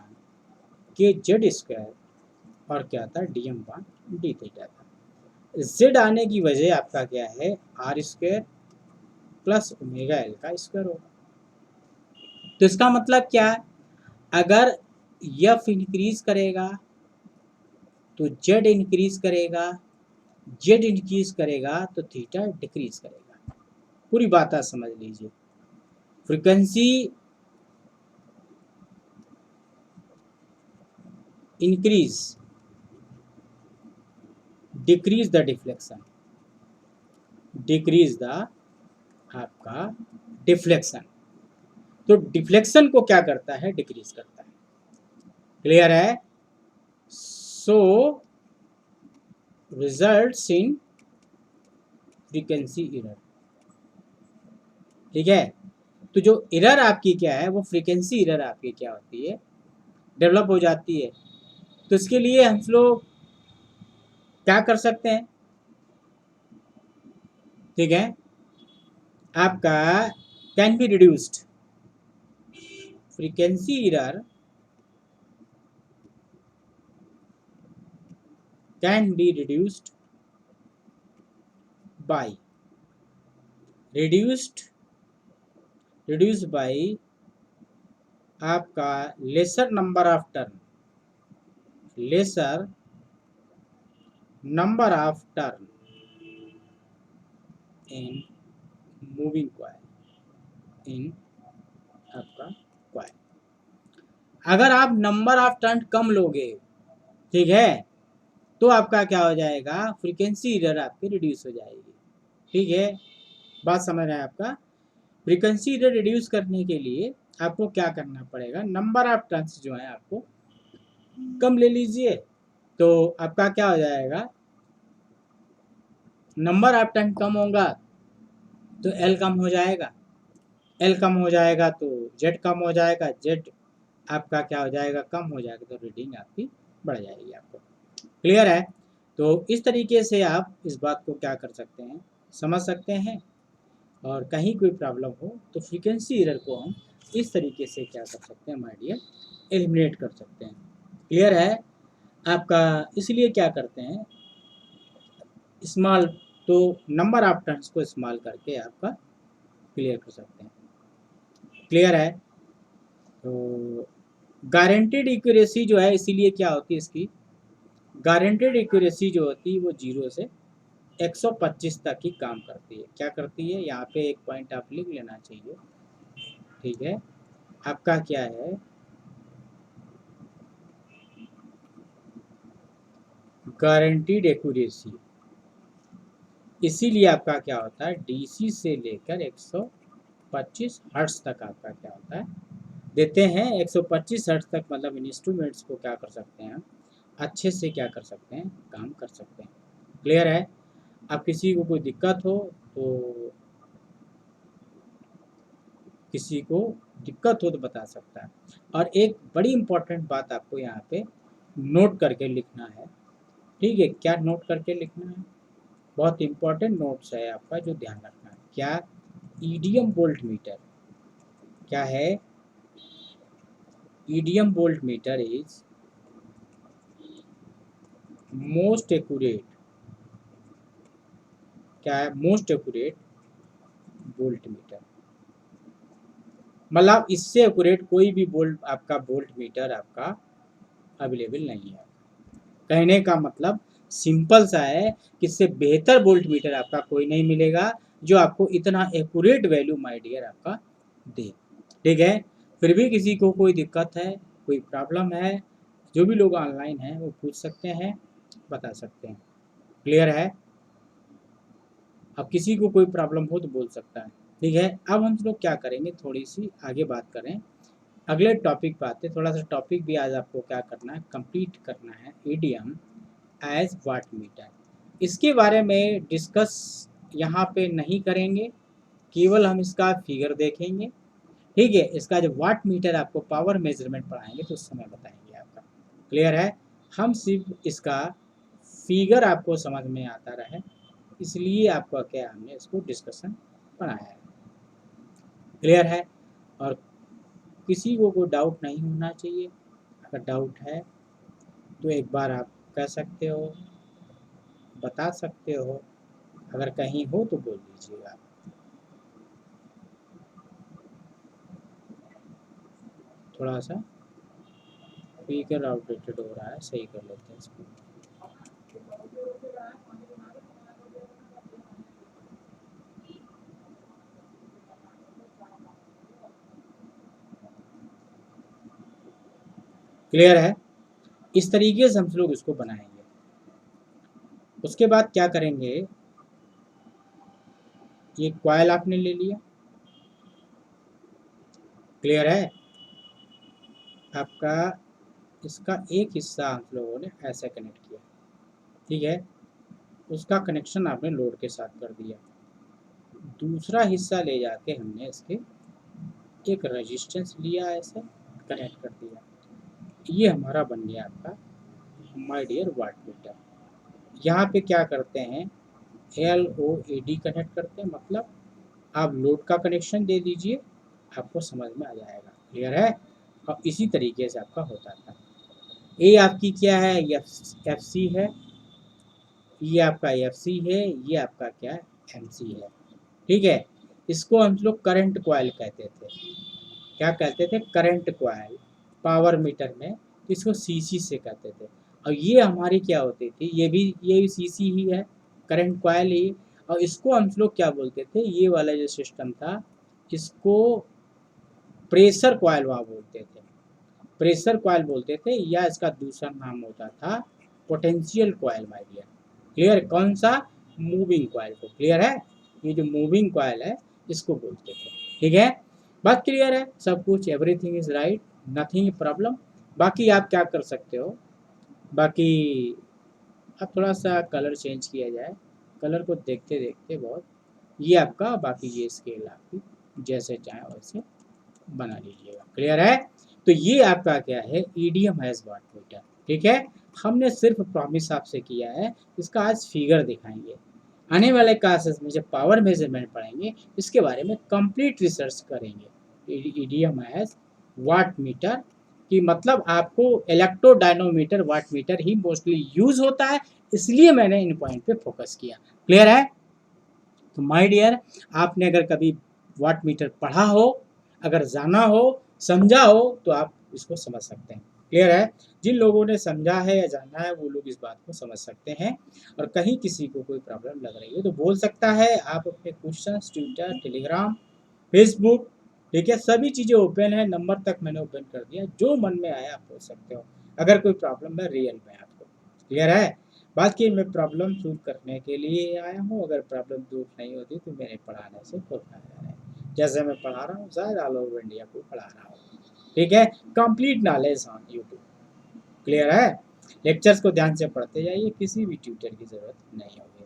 के जेड स्क्वायर, और क्या था, D M upon D theta था। जेड आने की वजह आपका क्या है, R square plus omega L का स्क्वायर होगा। तो इसका मतलब क्या है, अगर एफ इंक्रीज करेगा तो जेड इंक्रीज करेगा, जेड इंक्रीज करेगा तो थीटा डिक्रीज करेगा। पूरी बात आप समझ लीजिए, frequency increase decrease the deflection, decrease the आपका डिफ्लेक्शन। तो डिफ्लेक्शन को क्या करता है, डिक्रीज करता है। क्लियर है? सो रिजल्ट्स इन फ्रीक्वेंसी एरर। ठीक है, तो जो एरर आपकी क्या है, वो फ्रीक्वेंसी एरर आपकी क्या होती है, डेवलप हो जाती है। तो इसके लिए हम लोग क्या कर सकते हैं, ठीक है, आपका can be reduced, frequency error can be reduced by reduced by आपका lesser number of turn, lesser number of turn in moving coil, in आपका कॉइल। अगर आप नंबर ऑफ टर्न कम लोगे, ठीक है, तो आपका क्या हो जाएगा, फ्रीक्वेंसी एरर आपकी रिड्यूस हो जाएगी। ठीक है, बात समझ रहे हैं आपका। फ्रीक्वेंसी एरर रिड्यूस करने के लिए आपको क्या करना पड़ेगा, नंबर ऑफ टर्न्स जो है आपको कम ले लीजिए, तो आपका क्या हो जाएगा, नंबर ऑफ टर्न कम होगा तो एल कम हो जाएगा, एल कम हो जाएगा तो जेड कम हो जाएगा, जेड आपका क्या हो जाएगा, कम हो जाएगा, तो रीडिंग आपकी बढ़ जाएगी आपको। क्लियर है? तो इस तरीके से आप इस बात को क्या कर सकते हैं, समझ सकते हैं। और कहीं कोई प्रॉब्लम हो तो फ्रीक्वेंसी एरर को हम इस तरीके से क्या कर सकते हैं माय डियर, एलिमिनेट कर सकते हैं। क्लियर है आपका? इसलिए क्या करते हैं, स्मॉल, तो नंबर ऑफ टर्न्स को स्मॉल करके आपका क्लियर कर सकते हैं। क्लियर है? तो गारंटेड एक्यूरेसी जो है, इसीलिए क्या होती है इसकी, गारंटेड एक्यूरेसी जो होती है वो 0 से 125 तक ही काम करती है। क्या करती है, यहाँ पे एक पॉइंट आप लिख लेना चाहिए। ठीक है, आपका क्या है, गारंटीड एक्यूरेसी, इसीलिए आपका क्या होता है, डीसी से लेकर 125 हर्ट्ज तक आपका क्या होता है, देते हैं। 125 हर्ट्ज तक मतलब इंस्ट्रूमेंट्स को क्या कर सकते हैं, अच्छे से क्या कर सकते हैं, काम कर सकते हैं। क्लियर है? अब किसी को कोई दिक्कत हो तो, किसी को दिक्कत हो तो बता सकता है। और एक बड़ी इंपॉर्टेंट बात आपको यहाँ पे नोट करके लिखना है। ठीक है, क्या नोट करके लिखना है, बहुत इंपॉर्टेंट नोट्स है आपका जो ध्यान रखना है। क्या, ईडीएम वोल्ट मीटर क्या है, EDM volt meter is most accurate, क्या है, मोस्ट एक्यूरेट वोल्ट मीटर। मतलब इससे एक्यूरेट कोई भी वोल्ट आपका वोल्ट मीटर आपका अवेलेबल नहीं है। कहने का मतलब सिंपल सा है कि इससे बेहतर वोल्ट मीटर आपका कोई नहीं मिलेगा जो आपको इतना एक्यूरेट वैल्यू माय डियर आपका दे। ठीक है, फिर भी किसी को कोई दिक्कत है, कोई प्रॉब्लम है, जो भी लोग ऑनलाइन हैं वो पूछ सकते हैं, बता सकते हैं। क्लियर है? अब किसी को कोई प्रॉब्लम हो तो बोल सकता है। ठीक है, अब हम लोग क्या करेंगे, थोड़ी सी आगे बात करें, अगले टॉपिक पे आते। थोड़ा सा टॉपिक भी आज आपको क्या करना है, कंप्लीट करना है, ईडीएम एज वाट मीटर। इसके बारे में डिस्कस यहाँ पे नहीं करेंगे, केवल हम इसका फिगर देखेंगे। ठीक है, इसका जब वाट मीटर आपको पावर मेजरमेंट पढ़ाएंगे तो उस समय बताएंगे आपका। क्लियर है? हम सिर्फ इसका फिगर आपको समझ में आता रहे, इसलिए आपका क्या, हमने इसको डिस्कशन पढ़ाया है। क्लियर है? और किसी को कोई डाउट नहीं होना चाहिए। अगर डाउट है तो एक बार आप कह सकते हो, बता सकते हो, अगर कहीं हो तो बोल दीजिएगा। थोड़ा सा स्पीकर आउटडेटेड हो रहा है, सही कर लेते हैं इसको। क्लियर है? इस तरीके से हम लोग इसको बनाएंगे। उसके बाद क्या करेंगे, ये कॉइल आपने ले लिया, क्लियर है आपका, इसका एक हिस्सा हम लोगों ने ऐसे कनेक्ट किया, ठीक है, उसका कनेक्शन आपने लोड के साथ कर दिया। दूसरा हिस्सा ले जाके हमने इसके एक रेजिस्टेंस लिया, ऐसे कनेक्ट कर दिया। ये हमारा बन गया आपका माय डियर वाट मीटर। यहाँ पे क्या करते हैं, LOAD कनेक्ट करते हैं, मतलब आप लोड का कनेक्शन दे दीजिए, आपको समझ में आ जाएगा, क्लियर है। और इसी तरीके से आपका होता था। ये आपकी क्या है, FC है, ये आपका FC है, ये आपका क्या है, MC है, ठीक है। इसको हम लोग करंट कॉइल कहते थे, क्या कहते थे, करंट कॉइल। पावर मीटर में इसको CC से कहते थे। और ये हमारी क्या होती थी, ये CC ही है, करंट कॉइल ही। और इसको हम लोग क्या बोलते थे, ये वाला जो सिस्टम था, इसको प्रेशर कॉइल वहाँ बोलते थे, प्रेशर कॉइल बोलते थे, या इसका दूसरा नाम होता था potential coil my dear, clear. कौन सा, मूविंग कॉइल को, क्लियर है। ये जो मूविंग कॉइल है इसको बोलते थे, ठीक है। बात क्लियर है, सब कुछ, everything is right, nothing problem. बाकी आप क्या कर सकते हो, बाकी अब थोड़ा सा कलर चेंज किया जाए, कलर को देखते देखते बहुत, ये आपका, बाकी ये स्केल आपकी जैसे चाहे वैसे बना लीजिएगा, क्लियर है। तो ये आपका क्या है, EDM हैज वाट मीटर, ठीक है। हमने सिर्फ प्रॉमिस आपसे किया है, इसका आज फिगर दिखाएंगे। आने वाले क्लासेस में जब पावर मेजरमेंट पढ़ेंगे, इसके बारे में कंप्लीट रिसर्च करेंगे। EDM हैज वाट मीटर कि मतलब आपको इलेक्ट्रोडायनोमीटर वाट मीटर ही मोस्टली यूज होता है, इसलिए मैंने इन पॉइंट पे फोकस किया, क्लियर है। तो माय डियर, आपने अगर कभी वाट मीटर पढ़ा हो, अगर जाना हो, समझा हो, तो आप इसको समझ सकते हैं, क्लियर है। जिन लोगों ने समझा है या जाना है वो लोग इस बात को समझ सकते हैं। और कहीं किसी को कोई प्रॉब्लम लग रही है तो बोल सकता है, आप अपने क्वेश्चन ट्विटर, टेलीग्राम, फेसबुक, ठीक है, सभी चीज़ें ओपन है, नंबर तक मैंने ओपन कर दिया, जो मन में आया आप पूछ सकते हो, अगर कोई प्रॉब्लम है रियल में आपको, क्लियर है। बाकी मैं प्रॉब्लम दूर करने के लिए आया हूँ, अगर प्रॉब्लम दूर नहीं होती तो मेरे पढ़ाने से कोई फायदा नहीं। जैसे मैं पढ़ा रहा हूँ, शायद ऑल ओवर इंडिया को पढ़ा रहा हूँ, ठीक है। Complete knowledge on YouTube, clear है। लेक्चर्स को ध्यान से पढ़ते जाइए, किसी भी ट्यूटर की ज़रूरत नहीं होगी,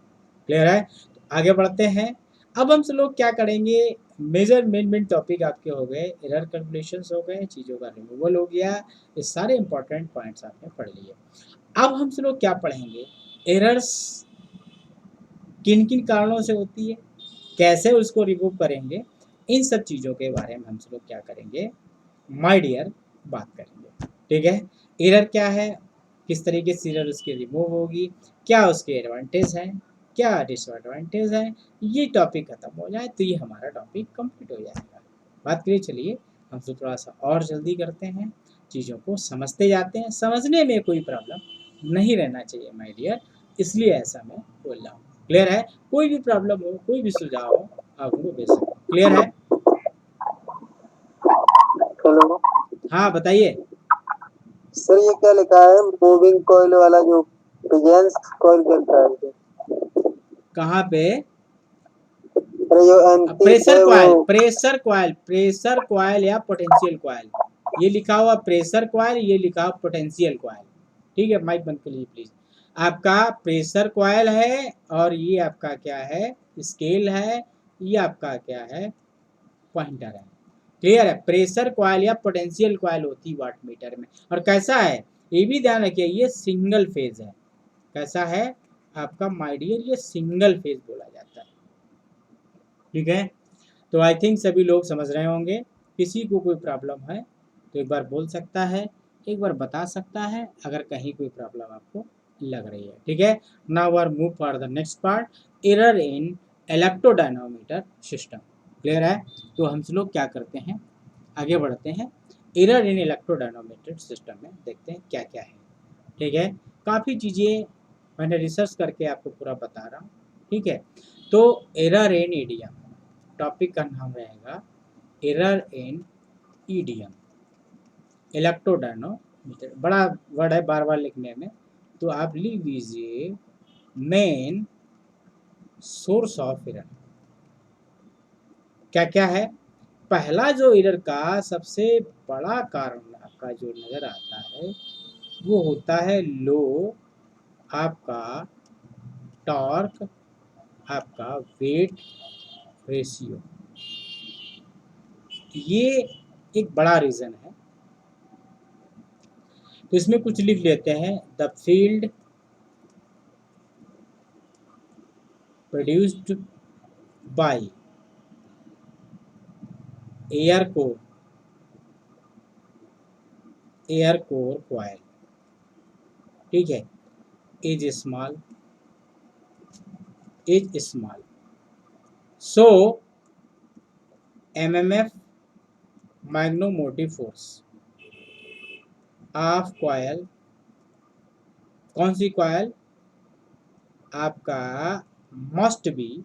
क्लियर है। तो आगे बढ़ते हैं। अब हम सब लोग क्या करेंगे, मेजरमेंट टॉपिक आपके हो गए, एरर कैलकुलेशंस हो गए, चीज़ों का रिमूवल हो गया, ये सारे इंपॉर्टेंट पॉइंट्स आपने पढ़ लिए। अब हम सब लोग क्या पढ़ेंगे, एरर्स किन किन कारणों से होती है, कैसे उसको रिमूव करेंगे, इन सब चीज़ों के बारे में हम सब लोग क्या करेंगे, माय डियर, बात करेंगे, ठीक है। एरर क्या है, किस तरीके से एरर उसकी रिमूव होगी, क्या उसके एडवांटेज हैं, क्या डिसएडवांटेज हैं, ये टॉपिक खत्म हो जाए तो ये हमारा टॉपिक कंप्लीट हो जाएगा। बात करिए, चलिए हम तो थोड़ा सा और जल्दी करते हैं, चीज़ों को समझते जाते हैं, समझने में कोई प्रॉब्लम नहीं रहना चाहिए माय डियर, इसलिए ऐसा मैं बोल रहा हूँ, क्लियर है। कोई भी प्रॉब्लम हो, कोई भी सुझाव हो, आप उनको भेज सकते हैं, क्लियर है। हेलो हाँ बताइए। सर, ये क्या लिखा है, मूविंग कॉइल वाला जो पिजेंस कॉइल चलता है? कहाँ पे, अरे जो एंटीक प्रेशर है वो। Coil, pressure coil, pressure coil या पोटेंशियल कॉइल, ये लिखा हुआ प्रेशर कॉइल, ये लिखा हुआ पोटेंशियल कॉइल, ठीक है। माइक बंद कर लीजिए प्लीज। आपका प्रेशर कॉइल है, और ये आपका क्या है, स्केल है, ये आपका क्या है, पॉइंटर है, क्लियर है। प्रेशर कॉइल या पोटेंशियल कॉइल होती है वाट मीटर में। और कैसा है, ये भी ध्यान रखिए, ये सिंगल फेज है, कैसा है आपका माय डियर, ये सिंगल फेज बोला जाता है, ठीक है। तो आई थिंक सभी लोग समझ रहे होंगे। किसी को कोई प्रॉब्लम है तो एक बार बोल सकता है, एक बार बता सकता है, अगर कहीं कोई प्रॉब्लम आपको लग रही है, ठीक है। Now are move for the next part, error in electrodynamometer system, clear है। तो हम लोग क्या करते हैं, आगे बढ़ते हैं, एरर इन इलेक्ट्रोडायनोमीटर सिस्टम में देखते हैं क्या क्या है, ठीक है। काफ़ी चीज़ें मैंने रिसर्च करके आपको पूरा बता रहा हूँ, ठीक है। तो एरर इन ईडीएम टॉपिक का नाम रहेगा, एरर इन ईडीएम, इलेक्ट्रोडायनोमीटर, बड़ा वर्ड है बार बार लिखने में, तो आप लिख दीजिए मेन सोर्स ऑफ एरर। क्या क्या है? पहला जो एरर का सबसे बड़ा कारण आपका जो नज़र आता है वो होता है लो आपका टॉर्क, आपका वेट रेशियो। ये एक बड़ा रीज़न है। तो इसमें कुछ लिख लेते हैं, the field produced by air core coil, ठीक है, is small so MMF magnetomotive force of coil, कौन सी कॉइल? आपका मस्ट बी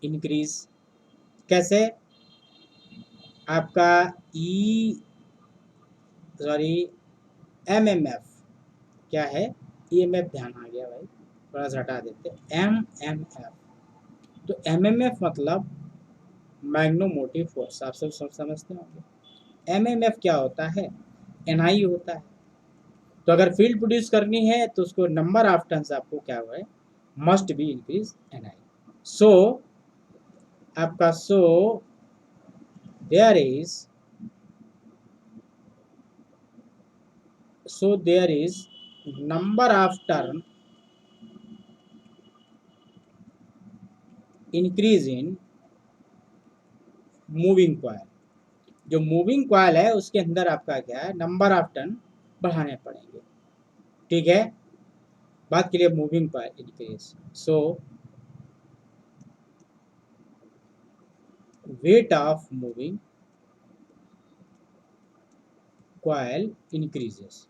इंक्रीज। कैसे? आपका MMF क्या है? EMF ध्यान आ गया भाई, थोड़ा सा हटा देते। MMF, तो MMF मतलब मैग्नेटोमोटिव फोर्स, आप सब समझते होंगे। MMF क्या होता है? NI होता है। तो अगर फील्ड प्रोड्यूस करनी है तो उसको नंबर ऑफ टन्स आपको क्या हुआ है? Must be increase NI। So आपका there is number of turn increase in moving coil. जो मूविंग कॉइल है उसके अंदर आपका क्या है? नंबर ऑफ टर्न बढ़ाने पड़ेंगे, ठीक है। बात के लिए moving coil increase, so weight of moving coil increases.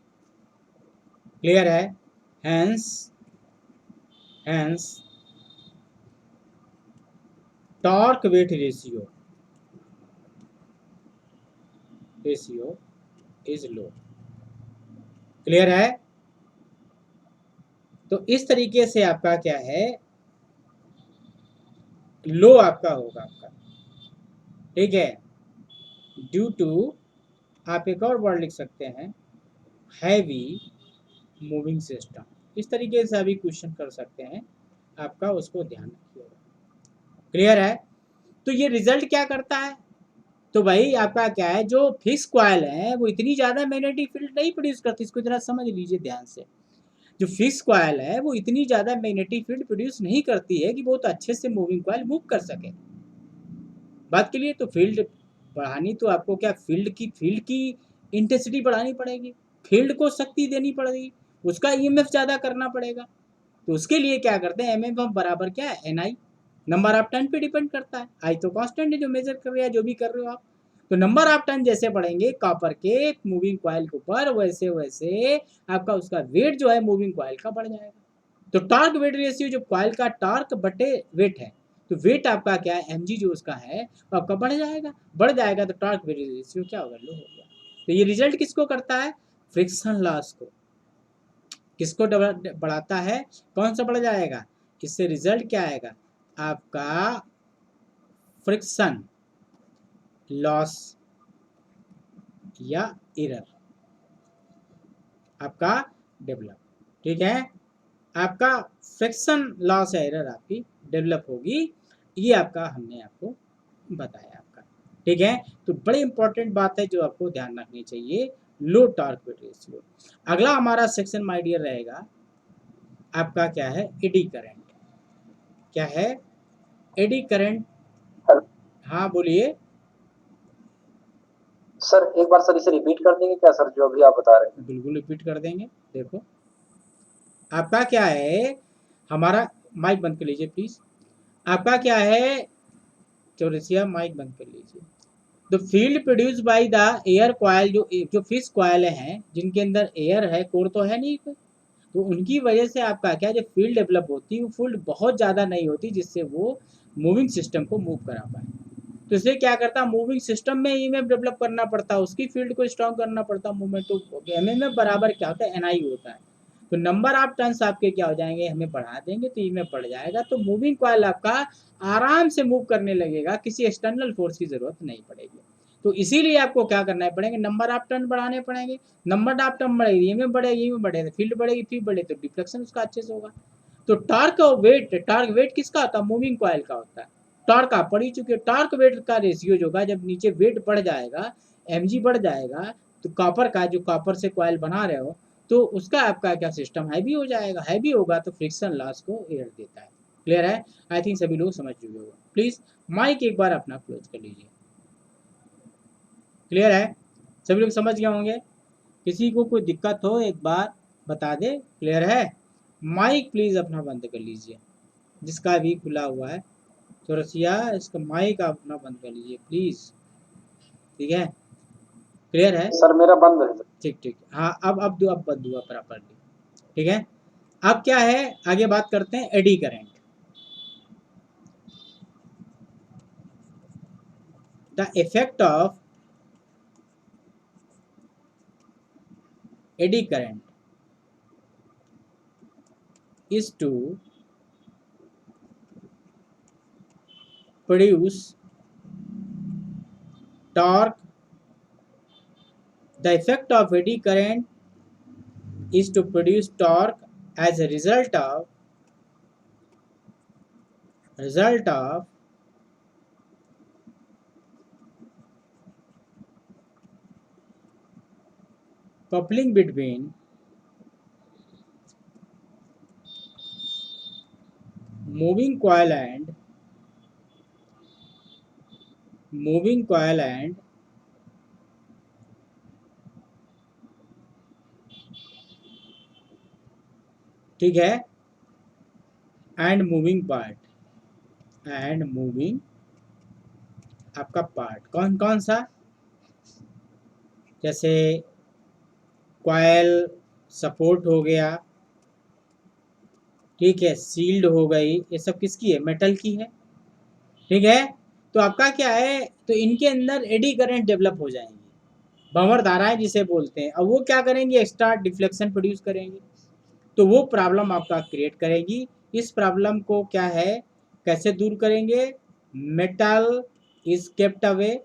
Clear है? Hence torque weight ratio is low. Clear है? तो इस तरीके से आपका क्या है? लो आपका होगा आपका, ठीक है। ड्यू टू, आप एक और वर्ड लिख सकते हैं, हैवी मूविंग सिस्टम। इस तरीके से अभी क्वेश्चन कर सकते हैं आपका, उसको ध्यान रखिएगा। क्लियर है? तो ये रिजल्ट क्या करता है? तो भाई आपका क्या है, जो फिक्स कॉइल है वो इतनी ज़्यादा मैग्नेटिक फील्ड नहीं प्रोड्यूस करती। इसको जरा समझ लीजिए ध्यान से। जो फिक्स कॉइल है वो इतनी ज़्यादा मैग्नेटिक फील्ड प्रोड्यूस नहीं करती है कि बहुत अच्छे से मूविंग कॉइल मूव कर सके। बात के लिए तो फील्ड बढ़ानी तो आपको क्या, फील्ड की इंटेंसिटी बढ़ानी पड़ेगी, फील्ड को शक्ति देनी पड़ेगी, उसका EMF ज़्यादा करना पड़ेगा। तो उसके लिए क्या करते हैं, MMF बराबर क्या है? NI, नंबर ऑफ टर्न पे डिपेंड करता है। आई तो कांस्टेंट है जो मेजर कर रहे हैं, जो भी कर रहे हो आप। तो नंबर ऑफ टर्न जैसे बढ़ेंगे कॉपर के मूविंग कॉइल के ऊपर, वैसे वैसे आपका उसका वेट जो है मूविंग कॉइल का बढ़ जाएगा। तो टॉर्क वेट रेशियो जो कॉइल का टॉर्क बटे वेट है, तो वेट आपका क्या है? mg जो उसका है वो आपका बढ़ जाएगा तो टॉर्क वेट रेशियो क्या होगा? लो हो गया। तो ये रिजल्ट किसको करता है? फ्रिक्शन लॉस को। किसको बढ़ाता है? कौन सा बढ़ जाएगा? इससे रिजल्ट क्या आएगा? आपका फ्रिक्शन लॉस या एरर आपका डेवलप, ठीक है। आपका फ्रिक्शन लॉस या एरर आपकी डेवलप होगी। ये आपका हमने आपको बताया आपका, ठीक है। तो बड़ी इंपॉर्टेंट बात है जो आपको ध्यान रखनी चाहिए, लो टॉर्क वेट रेशियो। अगला हमारा सेक्शन माय डियर रहेगा आपका क्या है? Eddy current. क्या है? Eddy current. हाँ बोलिए सर एक बार सर इसे रिपीट कर देंगे क्या सर, जो अभी आप बता रहे हैं? बिल्कुल रिपीट कर देंगे। देखो आपका क्या है, हमारा माइक बंद कर लीजिए प्लीज। आपका क्या है चौरसिया, माइक बंद कर लीजिए। The field produce by the air coil, जो फिक्स कॉइल हैं जिनके अंदर एयर है, कोर तो है नहीं, तो उनकी वजह से आपका क्या, जो फील्ड डेवलप होती है वो फील्ड बहुत ज़्यादा नहीं होती जिससे वो मूविंग सिस्टम को मूव करा पाए। तो इसलिए क्या करता, मूविंग सिस्टम में EMF डेवलप करना पड़ता, उसकी फील्ड को स्ट्रॉन्ग करना पड़ता मूवमेंट। तो MMF बराबर क्या होता है? NI होता है। तो नंबर ऑफ टर्न्स आपके क्या हो जाएंगे, हमें बढ़ा देंगे तो ईएमएफ बढ़ जाएगा, तो मूविंग कॉइल आपका आराम से मूव करने लगेगा, किसी एक्सटर्नल फोर्स की जरूरत नहीं पड़ेगी। तो इसीलिए आपको क्या करना पड़ेगा, नंबर ऑफ टर्न बढ़ाने पड़ेंगे, नंबर ऑफ टर्न बढ़ेगी ईएमएफ बढ़ेगी, ईएमएफ बढ़ेगा फील्ड बढ़ेगी, फील्ड बढ़े तो डिफ्लेक्शन उसका अच्छे से होगा। तो टॉर्क और वेट, टॉर्क वेट किसका होता है, मूविंग कॉइल का होता है। टॉर्क आप पढ़ ही चुके, टॉर्क वेट का रेशियो जो होगा, जब नीचे वेट बढ़ जाएगा, एमजी बढ़ जाएगा, तो कॉपर का, जो कॉपर से कॉइल बना रहे हो, तो उसका आपका क्या सिस्टम हैवी हो जाएगा, हैवी होगा तो फ्रिक्शन लॉस को एयर देता है। क्लियर है, आई थिंक सभी लोग समझ चुके हो। प्लीज माइक एक बार अपना क्लोज कर लीजिए। क्लियर है, सभी लोग समझ गए होंगे, किसी को कोई दिक्कत हो एक बार बता दे। क्लियर है, माइक प्लीज अपना बंद कर लीजिए, जिसका भी खुला हुआ है तो रसिया इसका माइक आप अपना बंद कर लीजिए प्लीज। ठीक है, क्लियर है सर मेरा बंद है। ठीक ठीक, हाँ अब दो, अब बंद हुआ प्रॉपरली। ठीक है, अब क्या है, आगे बात करते हैं eddy current. The effect of eddy current is to produce torque. The effect of eddy current is to produce torque as a result of coupling between moving coil and ठीक है, and moving part, and moving आपका part कौन कौन सा, जैसे coil support हो गया, ठीक है, सील्ड हो गई, ये सब किसकी है, मेटल की है। ठीक है, तो आपका क्या है, तो इनके अंदर एडी करंट डेवलप हो जाएंगी, भंवर धाराएं जिसे बोलते हैं। अब वो क्या करेंगी, एक्स्ट्रा डिफ्लेक्शन प्रोड्यूस करेंगी, तो वो प्रॉब्लम आपका क्रिएट करेगी। इस प्रॉब्लम को क्या है, कैसे दूर करेंगे, मेटल इज केप्ट अवे,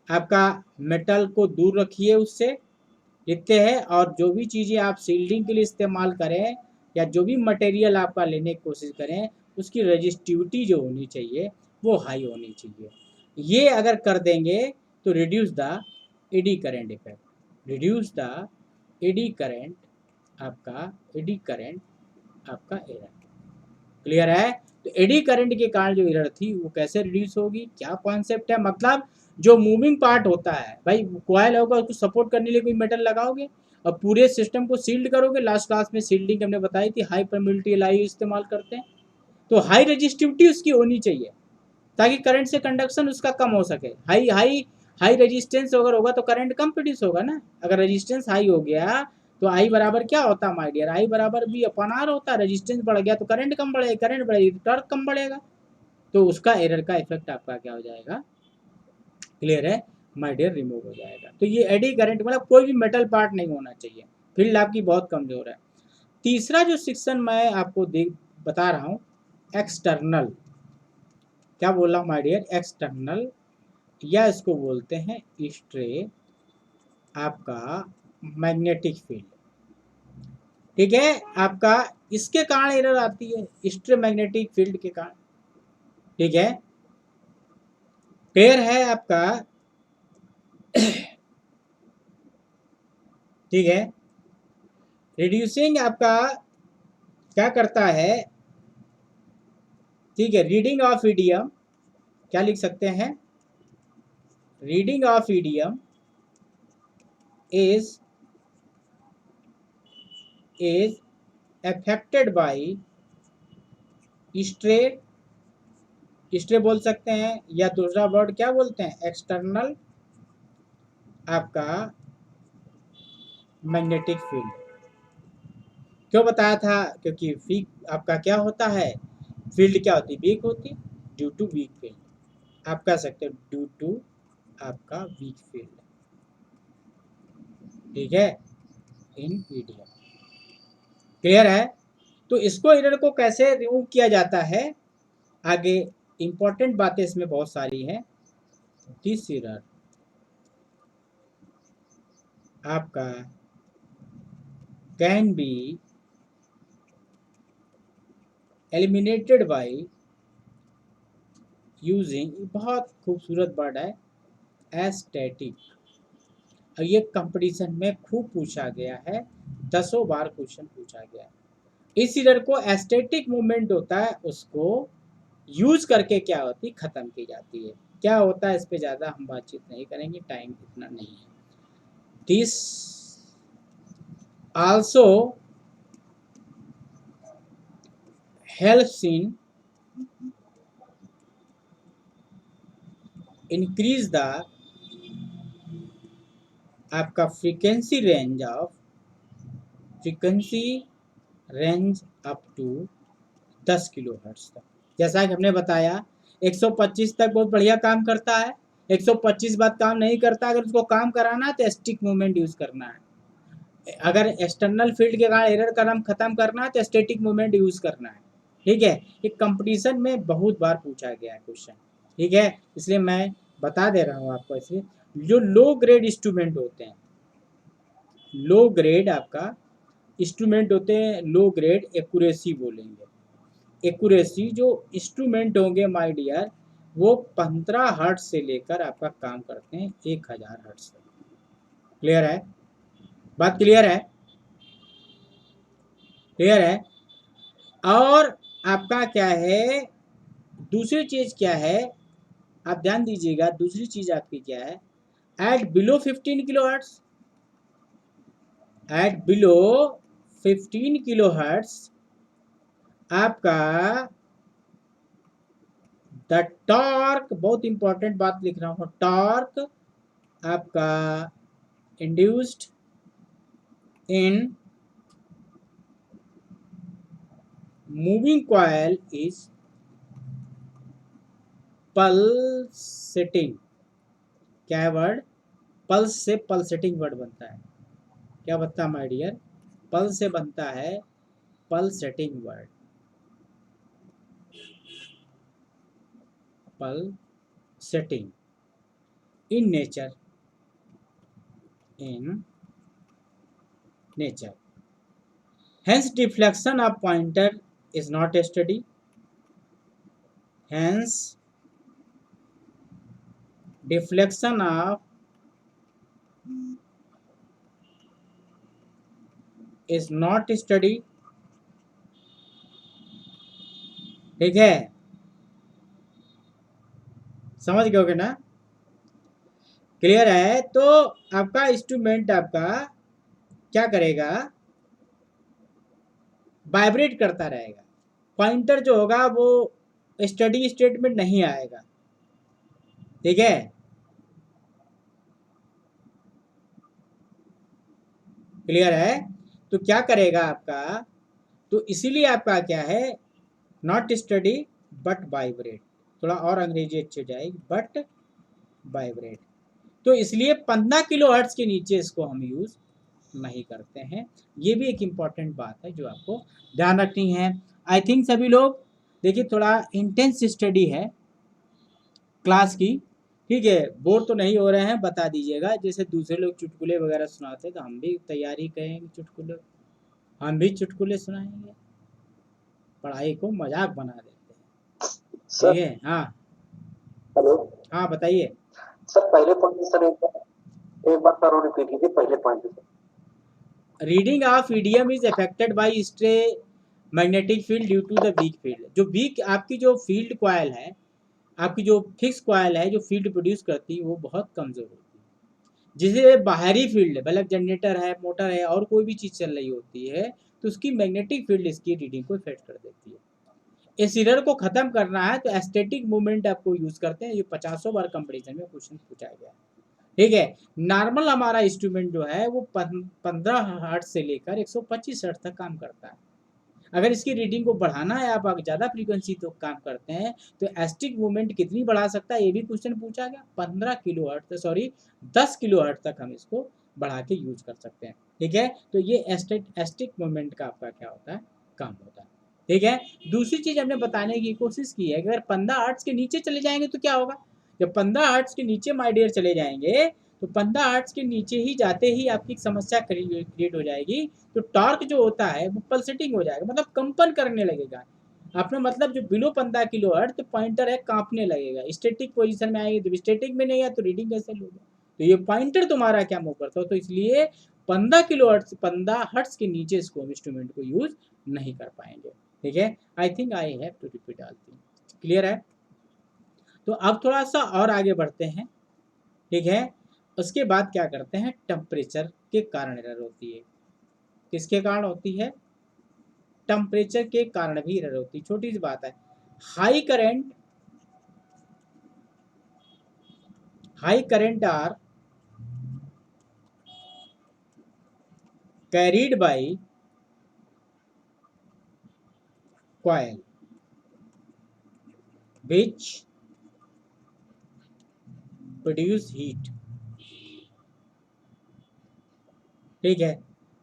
आपका मेटल को दूर रखिए उससे, लिखते हैं। और जो भी चीज़ें आप सील्डिंग के लिए इस्तेमाल करें या जो भी मटेरियल आपका लेने की कोशिश करें, उसकी रजिस्टिविटी जो होनी चाहिए वो हाई होनी चाहिए। ये अगर कर देंगे तो reduce the eddy current effect, reduce the eddy current, आपका एडी करंट आपका एरर। क्लियर है, तो एडी करंट के कारण जो एरर थी वो कैसे रिड्यूस होगी, क्या कॉन्सेप्ट है, मतलब जो मूविंग पार्ट होता है भाई, कॉइल होगा उसको सपोर्ट करने के लिए कोई मेटल लगाओगे और पूरे सिस्टम को सील्ड करोगे। लास्ट क्लास में सील्डिंग हमने बताई थी, हाई परमिलिटी एलआई इस्तेमाल करते हैं, तो हाई रेजिस्टिविटी उसकी होनी चाहिए ताकि करंट से कंडक्शन उसका कम हो सके। हाई हाई हाई रेजिस्टेंस अगर होगा तो करंट कम प्रोड्यूस होगा ना। अगर रेजिस्टेंस हाई हो गया तो आई बराबर क्या होता है माय डियर, आई बराबर बी अपॉन आर होता है। रेजिस्टेंस बढ़ गया तो करंट कम बढ़ेगा, करंट बढ़ेगी तो टॉर्क कम बढ़ेगा, तो उसका एरर का इफेक्ट आपका क्या हो जाएगा, क्लियर है माय डियर, रिमूव हो जाएगा। तो ये एडी करंट मतलब कोई भी मेटल पार्ट नहीं होना चाहिए, फील्ड आपकी बहुत कमजोर है। तीसरा जो सेक्शन मैं आपको बता रहा हूँ, एक्सटर्नल, क्या बोल रहा हूँ माय डियर, एक्सटर्नल, या इसको बोलते हैं स्ट्रे आपका मैग्नेटिक फील्ड। ठीक है, आपका इसके कारण एरर आती है, स्ट्रे मैग्नेटिक फील्ड के कारण। ठीक है, क्लियर है आपका। ठीक है, रिड्यूसिंग आपका क्या करता है, ठीक है, रीडिंग ऑफ ईडीएम, क्या लिख सकते हैं, reading of EDM is affected by stray, stray बोल सकते हैं, या दूसरा वर्ड क्या बोलते हैं, एक्सटर्नल आपका मैग्नेटिक फील्ड। क्यों बताया था, क्योंकि वीक आपका क्या होता है, फील्ड क्या होती है, वीक होती, ड्यू टू वीक फील्ड, आप कह सकते हो ड्यू टू आपका वीक फील्ड। ठीक है, इन ईडीएम। क्लियर है? तो इसको एरर को कैसे रिमूव किया जाता है, आगे इंपॉर्टेंट बातें इसमें बहुत सारी हैं। दिस एरर आपका can be eliminated by using, बहुत खूबसूरत वर्ड है, एस्थेटिक। और ये कंपटीशन में खूब पूछा गया है, 10 बार क्वेश्चन पूछा गया है। इस एरर को एस्थेटिक मूवमेंट होता है, उसको यूज करके क्या होती खत्म की जाती है। क्या होता है इस पे ज़्यादा हम बातचीत नहीं करेंगे, टाइम इतना नहीं है। This also helps in increase the आपका frequency range up to 10 kilohertz तक। जैसा कि हमने बताया 125 तक बहुत बढ़िया काम करता है। 125 बात काम नहीं करता, अगर उसको काम कराना है तो स्टिक मूवमेंट यूज करना है। अगर एक्सटर्नल फील्ड के कारण एरर का नाम खत्म करना है तो स्टैटिक मूवमेंट यूज करना है। ठीक है, ये कंपटीशन में बहुत बार पूछा गया है क्वेश्चन। ठीक है, इसलिए मैं बता दे रहा हूँ आपको। इसलिए जो लो ग्रेड इंस्ट्रूमेंट होते हैं, लो ग्रेड आपका इंस्ट्रूमेंट होते हैं, लो ग्रेड एक्यूरेसी बोलेंगे। एक्यूरेसी जो इंस्ट्रूमेंट होंगे माय डियर, वो 15 हर्ट्ज से लेकर आपका काम करते हैं 1000 हर्ट्ज तक। क्लियर है? बात क्लियर है? क्लियर है? और आपका क्या है, दूसरी चीज क्या है, आप ध्यान दीजिएगा, दूसरी चीज आपकी क्या है, at below 15 kilo hertz, at below 15 kilo hertz आपका द टॉर्क, बहुत इंपॉर्टेंट बात लिख रहा हूं, टॉर्क आपका induced in moving coil is pulsating. क्या है वर्ड? पल्स से पल्सेटिंग वर्ड बनता है। क्या बनता है माय डियर? पल्स से बनता है pulsating word, pulsating in nature, in nature. Hence, deflection of pointer is not a study. Hence, deflection of is not a study. ठीक है, समझ गए ना? क्लियर है? तो आपका इंस्ट्रूमेंट आपका क्या करेगा, वाइब्रेट करता रहेगा। पॉइंटर जो होगा वो स्टडी स्टेट में नहीं आएगा। ठीक है, क्लियर है? तो क्या करेगा आपका, तो इसीलिए आपका क्या है, नॉट स्टडी बट वाइब्रेट। थोड़ा और अंग्रेजी अच्छी जाएगी, बट वाइब्रेट। तो इसलिए 15 किलो हर्ट्ज के नीचे इसको हम यूज नहीं करते हैं। ये भी एक इम्पॉर्टेंट बात है जो आपको ध्यान रखनी है। आई थिंक सभी लोग देखिए, थोड़ा इंटेंस स्टडी है क्लास की। ठीक है, बोर तो नहीं हो रहे हैं, बता दीजिएगा। जैसे दूसरे लोग चुटकुले वगैरह सुनाते हैं तो हम भी तैयारी करेंगे, चुटकुले हम भी चुटकुले सुनाएंगे, पढ़ाई को मजाक बना देते हैं। सर ठीक है, हाँ हेलो। हाँ बताइए। सर पहले पॉइंट सर एक बार सर और रिपीट कीजिए पहले point sir. Reading of EDM is affected by stray magnetic field due to the weak field. जो वीक आपकी जो फील्ड कॉयल है, आपकी जो फिक्स कॉयल है जो फील्ड प्रोड्यूस करती है, वो बहुत कमजोर होती है। जिसे बाहरी फील्ड, मतलब जनरेटर है, मोटर है, और कोई भी चीज चल रही होती है, तो उसकी मैग्नेटिक फील्ड इसकी रीडिंग को इफेक्ट कर देती है। इस एरर को खत्म करना है तो एस्थेटिक मूवमेंट आपको यूज करते हैं। ये 50 बार कंपटीशन में क्वेश्चन पूछा गया। ठीक है, नॉर्मल हमारा इंस्ट्रूमेंट जो है वो 15 हर्ट्ज से लेकर 125 हर्ट्ज तक काम करता है। अगर इसकी रीडिंग को बढ़ाना है, आप ज़्यादा फ्रीक्वेंसी तो काम करते हैं, तो एस्टिक मूवमेंट कितनी बढ़ा सकता है, ये भी क्वेश्चन पूछा गया। 15 kilo hertz, sorry 10 kilohertz तक हम इसको बढ़ा के यूज कर सकते हैं। ठीक है, तो ये एस्टिक मोमेंट का आपका क्या होता है, काम होता है। ठीक है, दूसरी चीज हमने बताने की कोशिश की है कि अगर 15 हर्ट्ज के नीचे चले जाएंगे तो क्या होगा। जब 15 हर्ट्ज के नीचे माय डियर चले जाएंगे तो 15 हर्ट्ज के नीचे ही जाते ही आपकी समस्या क्रिएट हो जाएगी। तो टॉर्क जो होता है वो पल्सेटिंग हो जाएगा, मतलब कंपन करने लगेगा। अपना मतलब जो बिलो 15 किलो हर्ट्ज तो पॉइंटर है कांपने लगेगा, स्टैटिक पोजीशन में आएगी। जब स्टैटिक में नहीं है तो रीडिंग कैसे लोगे, तो ये पॉइंटर तुम्हारा क्या मूव करता हो। तो इसलिए 15 किलो हर्ट्ज 15 हर्ट्ज के नीचे इसको इंस्ट्रूमेंट को यूज नहीं कर पाएंगे। ठीक है, I think I have to repeat all thing, clear है। तो अब थोड़ा सा और आगे बढ़ते हैं। ठीक है, उसके बाद क्या करते हैं, टेम्परेचर के कारण एरर होती है। किसके कारण होती है, टेम्परेचर के कारण भी एरर होती है। छोटी सी बात है, high current are carried by coil which produce heat। ठीक है,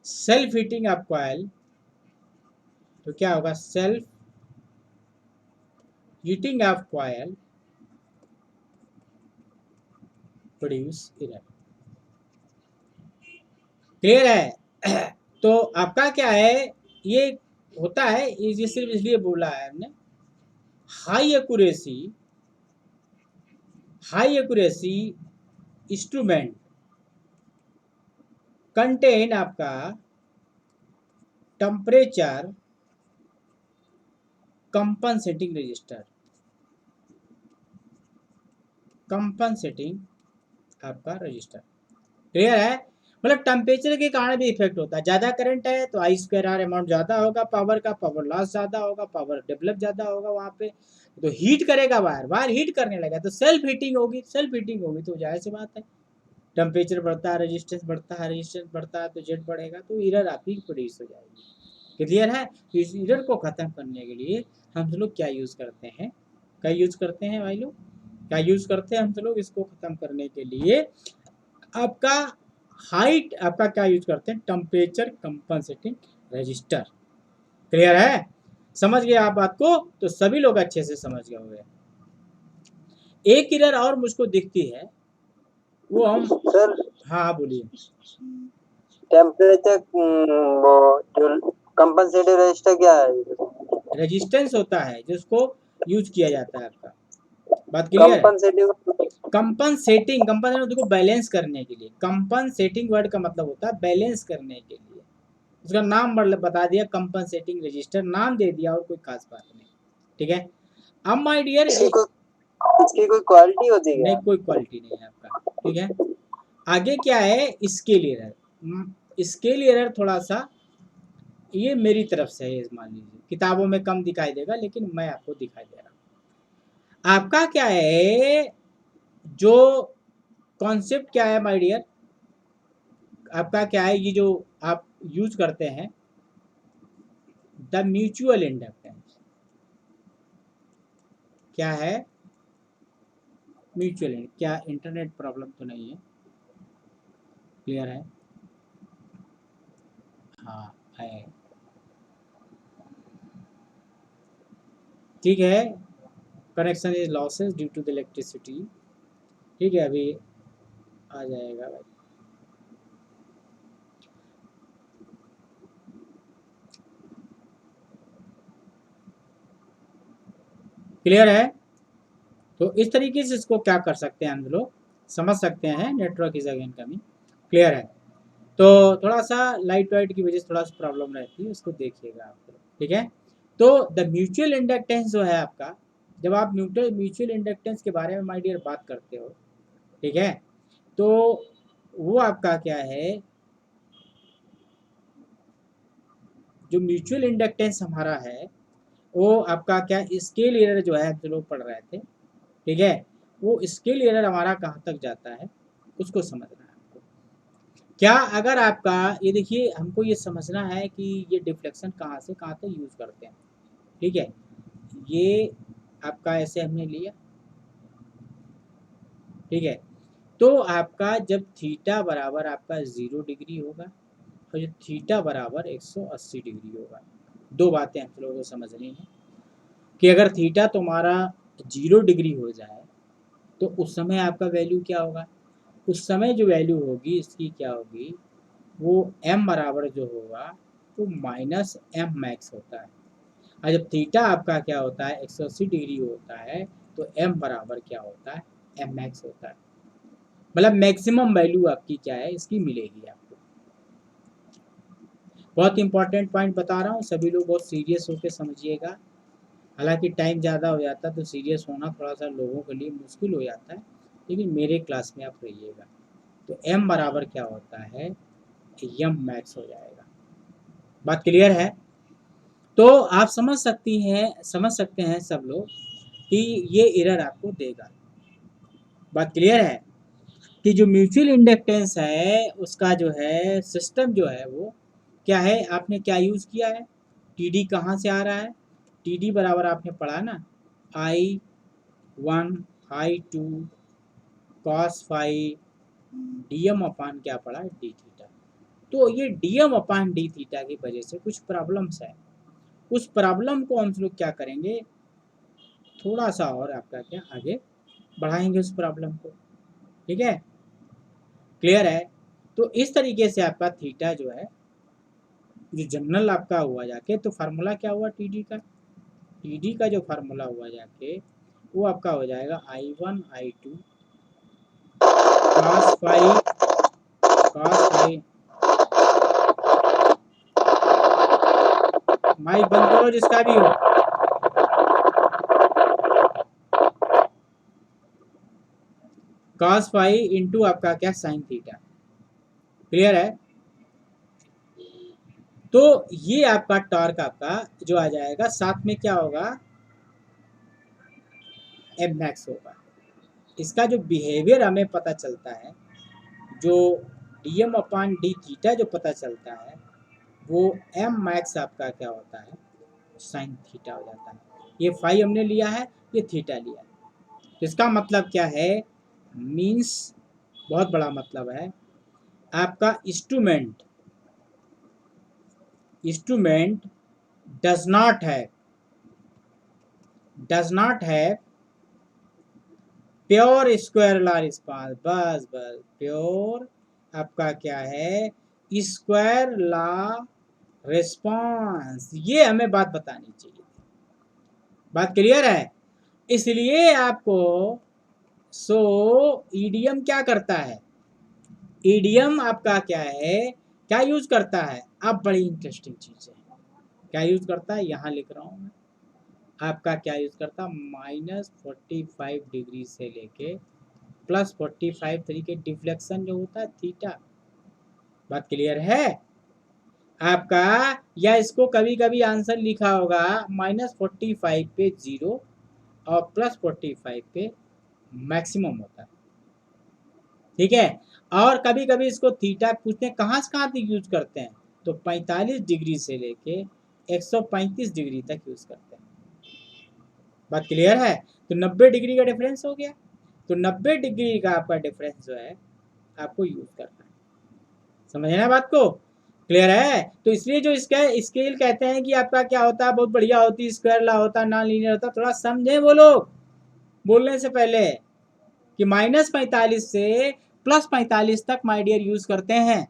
सेल्फ हीटिंग ऑफ कॉइल, तो क्या होगा, self heating of coil produce error. Clear है। तो आपका क्या है, ये होता है, ये सिर्फ इसलिए बोला है हमने, हाई एक्यूरेसी इंस्ट्रूमेंट कंटेन आपका टेम्परेचर कंपनसेटिंग रजिस्टर, कंपनसेटिंग आपका रजिस्टर। क्लियर है, मतलब टेम्परेचर के कारण भी इफेक्ट होता है। ज़्यादा करंट है तो आई स्क्वायर आर अमाउंट ज़्यादा होगा पावर का, पावर लॉस ज़्यादा होगा, पावर डेवलप ज़्यादा होगा वहाँ पे, तो हीट करेगा, वायर हीट करने लगा तो सेल्फ हीटिंग होगी तो जाहिर सी बात है टेम्परेचर बढ़ता है, रेजिस्टेंस बढ़ता है तो जेट बढ़ेगा, तो एरर आपकी प्रोड्यूस हो जाएगी। क्लियर है, तो इस एरर को ख़त्म करने के लिए हम लोग क्या यूज़ करते हैं, भाई लोग, क्या यूज़ करते हैं हम लोग इसको ख़त्म करने के लिए, आपका हाइट आपका क्या यूज करते हैं, टेम्परेचर कंपनसेटिंग रजिस्टर। क्लियर है, समझ गए आप बात को, तो सभी लोग अच्छे से समझ गए होंगे। एक एरर और मुझको दिखती है, वो हम, सर हाँ बोलिए। टेम्परेचर वो जो कंपनसेटिव रजिस्टर क्या है, रेजिस्टेंस होता है जिसको यूज किया जाता है, आपका बात क्लियर है। कंपनसेटिव कंपनसेटिंग देखो बैलेंस करने के लिए, कंपनसेटिंग वर्ड का मतलब होता है बैलेंस करने के लिए, उसका नाम मतलब बता दिया, कंपनसेटिंग रजिस्टर नाम दे दिया, और कोई खास बात नहीं। ठीक है, अब माय डियर इसकी कोई क्वालिटी होती है नहीं, क्या? कोई क्वालिटी नहीं है आपका। ठीक है, आगे क्या है, स्केल एरर। स्केल एरर थोड़ा सा ये मेरी तरफ से है, मान लीजिए किताबों में कम दिखाई देगा लेकिन मैं आपको दिखाई दे रहा हूँ। आपका क्या है, जो कॉन्सेप्ट क्या है माय डियर, आपका क्या है, ये जो आप यूज करते हैं, द म्यूचुअल इंडक्टेंस, क्या है म्यूचुअल, क्या इंटरनेट प्रॉब्लम तो नहीं है, क्लियर है, हाँ है, ठीक है, connection is losses due to the electricity. ठीक है, अभी आ जाएगा भाई। क्लियर है, तो इस तरीके से इसको क्या कर सकते हैं हम लोग, समझ सकते हैं, network is again coming. Clear है, तो थोड़ा सा लाइट वाइट की वजह से थोड़ा सा प्रॉब्लम रहती है, उसको देखिएगा आप। ठीक है, तो द म्यूचुअल इंडक्टेंस जो है आपका, जब आप म्यूचुअल इंडक्टेंस के बारे में माय डियर बात करते हो, ठीक है, तो वो आपका क्या है, जो म्यूचुअल इंडक्टेंस हमारा है वो आपका क्या, स्केल एरर जो है हम लोग पढ़ रहे थे। ठीक है, वो स्केल एरर हमारा कहाँ तक जाता है उसको समझना है आपको। क्या अगर आपका, ये देखिए हमको ये समझना है कि ये डिफ्लेक्शन कहाँ से कहाँ तक यूज करते हैं। ठीक है, ये आपका ऐसे हमने लिया, ठीक है, तो आपका जब थीटा बराबर आपका 0 डिग्री होगा और जब थीटा बराबर 180 डिग्री होगा। दो बातें आप लोगों को समझनी है कि अगर थीटा तुम्हारा 0 डिग्री हो जाए तो उस समय आपका वैल्यू क्या होगा, उस समय जो वैल्यू होगी इसकी क्या होगी, वो m बराबर जो होगा वो माइनस एम मैक्स होता है। और जब थीटा आपका क्या होता है 180 डिग्री होता है तो m बराबर क्या होता है, एम मैक्स होता है। मतलब मैक्सिमम वैल्यू आपकी क्या है इसकी मिलेगी आपको। बहुत इंपॉर्टेंट पॉइंट बता रहा हूँ, सभी लोग बहुत सीरियस होकर समझिएगा। हालांकि टाइम ज़्यादा हो जाता है तो सीरियस होना थोड़ा सा लोगों के लिए मुश्किल हो जाता है, लेकिन मेरे क्लास में आप रहिएगा। तो m बराबर क्या होता है, एम मैक्स हो जाएगा। बात क्लियर है? तो आप समझ सकते हैं सब लोग कि ये एरर आपको देगा। बात क्लियर है कि जो म्यूचुअल इंडक्टेंस है उसका जो है सिस्टम जो है वो क्या है, आपने क्या यूज़ किया है, टी डी कहाँ से आ रहा है, टी डी बराबर आपने पढ़ा ना I1 I2 cos phi D M upon क्या पढ़ा डी थीटा। तो ये D M upon D theta की वजह से कुछ प्रॉब्लम्स है, उस प्रॉब्लम को हम लोग क्या करेंगे, थोड़ा सा और आपका क्या आगे बढ़ाएंगे उस प्रॉब्लम को। ठीक है, क्लियर है? तो इस तरीके से आपका थीटा जो है जो जनरल आपका हुआ जाके, तो फार्मूला क्या हुआ टी का, टी का जो फार्मूला हुआ जाके वो आपका हो जाएगा I1 I2 cos phi mic बंद करो जिसका भी हो। cos फाई इंटू आपका क्या साइन थीटा। क्लियर है? तो ये आपका टॉर्क आपका जो आ जाएगा, साथ में क्या होगा एम मैक्स होगा। इसका जो बिहेवियर हमें पता चलता है, जो D M upon D theta जो पता चलता है वो एम मैक्स आपका क्या होता है साइन थीटा हो जाता है। ये फाई हमने लिया है, ये थीटा लिया है, तो इसका मतलब क्या है, मीन्स बहुत बड़ा मतलब है आपका इंस्ट्रूमेंट डज नॉट है प्योर स्क्वायर लॉ रिस्पांस। बस प्योर आपका क्या है स्क्वायर लॉ रिस्पांस, ये हमें बात बतानी चाहिए। बात क्लियर है? इसलिए आपको सो ईडीएम क्या करता है, ईडीएम आपका क्या है, क्या यूज करता है, अब बड़ी इंटरेस्टिंग चीज है, क्या यूज करता है यहाँ लिख रहा हूँ मैं, आपका क्या यूज करता है -45 डिग्री से लेके +45 तरीके डिफ्लेक्शन जो होता है थीटा। बात क्लियर है आपका? या इसको कभी कभी आंसर लिखा होगा -45 पे 0 और +45 पे मैक्सिमम होता है। ठीक है, और कभी कभी इसको थीटा पूछते हैं कहाँ से कहाँ तक यूज करते हैं, तो 45 डिग्री से लेके 135 डिग्री तक यूज करते हैं। बात क्लियर है? तो 90 डिग्री का डिफरेंस हो गया, तो 90 डिग्री का आपका डिफरेंस जो है आपको यूज करना है। समझे ना बात को? क्लियर है? तो इसलिए जो इसका स्केल कहते हैं कि आपका क्या होता है, बहुत बढ़िया होती है, स्क्वायर लॉ होता है, नॉन लीनियर होता है, थोड़ा समझे वो लोग बोलने से पहले कि -45 से +45 तक माय डियर यूज करते हैं।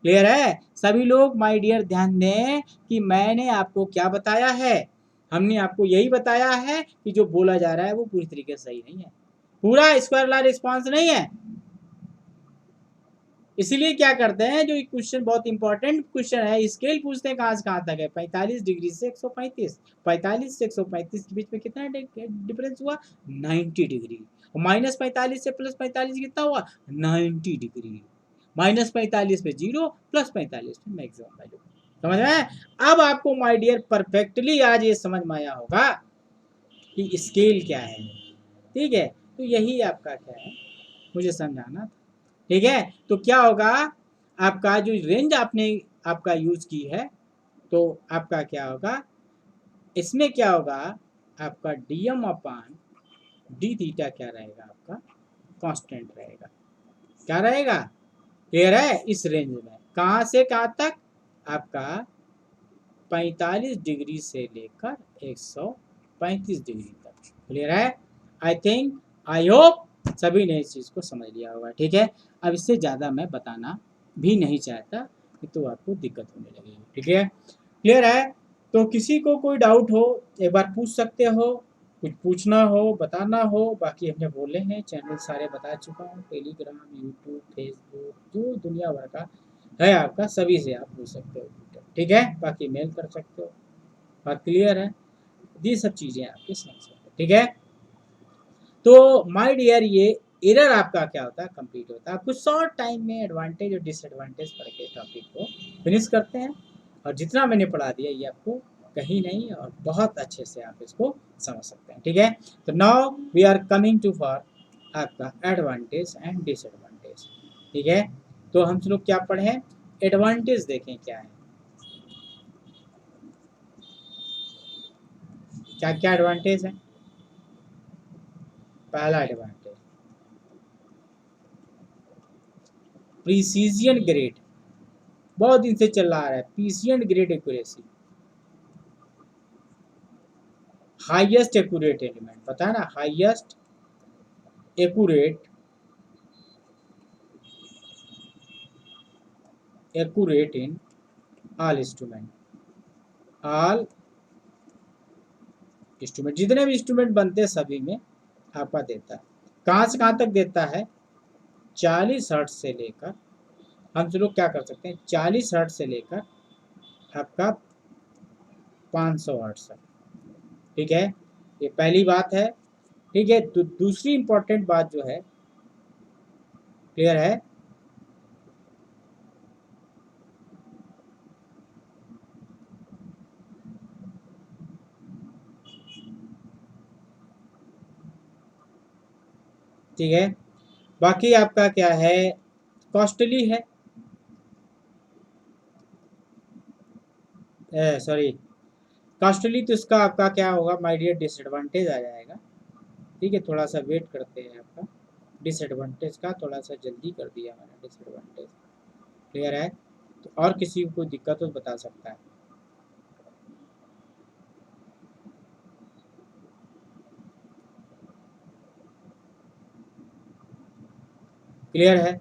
क्लियर है? सभी लोग माय डियर ध्यान दें कि मैंने आपको क्या बताया है, हमने आपको यही बताया है कि जो बोला जा रहा है वो पूरी तरीके से सही नहीं है, पूरा स्क्वायर लॉ रिस्पांस नहीं है। इसीलिए क्या करते हैं, जो क्वेश्चन बहुत इंपॉर्टेंट क्वेश्चन है, स्केल पूछते हैं कहाँ से कहाँ तक है, 45 डिग्री से 135, 45 से 135 के बीच में कितना डिफरेंस हुआ 90 डिग्री, और -45 से +45 कितना हुआ 90 डिग्री, -45 पे 0 +45 पे मैक्सिमम वैल्यू। समझ में? अब आपको माय डियर परफेक्टली आज ये समझ में आया होगा कि स्केल क्या है। ठीक है, तो यही आपका क्या है मुझे समझाना था। ठीक है, तो क्या होगा आपका जो रेंज आपने आपका यूज की है, तो आपका क्या होगा इसमें क्या होगा आपका डीएम अपान डी थीटा क्या रहेगा आपका कांस्टेंट रहेगा। क्या रहेगा, क्लियर है, इस रेंज में। कहाँ से कहाँ तक, आपका 45 डिग्री से लेकर 135 डिग्री तक, क्लियर है। आई थिंक, आई होप सभी ने इस चीज़ को समझ लिया होगा, ठीक है। अब इससे ज़्यादा मैं बताना भी नहीं चाहता, तो आपको दिक्कत होने लगेगी, ठीक है, क्लियर है। तो किसी को कोई डाउट हो एक बार पूछ सकते हो, कुछ पूछना हो बताना हो, बाकी हमने बोले हैं चैनल सारे बता चुका हूँ, टेलीग्राम, यूट्यूब, फेसबुक, जो दुनिया भर का है आपका, सभी से आप पूछ सकते हो, ठीक है। बाकी मेल कर सकते हो, बात क्लियर है, ये सब चीज़ें आपके समझ सकते हो, ठीक है। तो माय डियर, ये एरर आपका क्या होता है, कंप्लीट होता है। कुछ शॉर्ट टाइम में एडवांटेज और डिसएडवांटेज पढ़ के टॉपिक को फिनिश करते हैं, और जितना मैंने पढ़ा दिया ये आपको कहीं नहीं, और बहुत अच्छे से आप इसको समझ सकते हैं, ठीक है। तो now we are coming to for आपका एडवांटेज एंड डिसएडवांटेज, ठीक है। तो हम लोग क्या पढ़ें, एडवांटेज देखें क्या है, क्या क्या एडवांटेज है। पहला एडवांटेज, प्रिसीजन ग्रेड, बहुत दिन से चल रहा है, precision grade accuracy, highest accurate element, पता है ना, highest accurate in all instrument, all instrument, जितने भी इंस्ट्रूमेंट बनते हैं सभी में आपका देता है। कहाँ से कहाँ तक देता है, 40 हर्ट्ज से लेकर, हम लोग क्या कर सकते हैं, 40 हर्ट्ज से लेकर आपका 500 हर्ट्ज तक, ठीक है। ये पहली बात है, ठीक है। दूसरी इंपॉर्टेंट बात जो है, क्लियर है, ठीक है। बाकी आपका क्या है, कॉस्टली है, सॉरी, कॉस्टली, तो इसका आपका क्या होगा माय डियर, डिसएडवांटेज आ जाएगा, ठीक है। थोड़ा सा वेट करते हैं, आपका डिसएडवांटेज का थोड़ा सा जल्दी कर दिया मैंने डिसएडवांटेज, क्लियर है। तो और किसी को कोई दिक्कत हो तो बता सकता है, क्लियर है।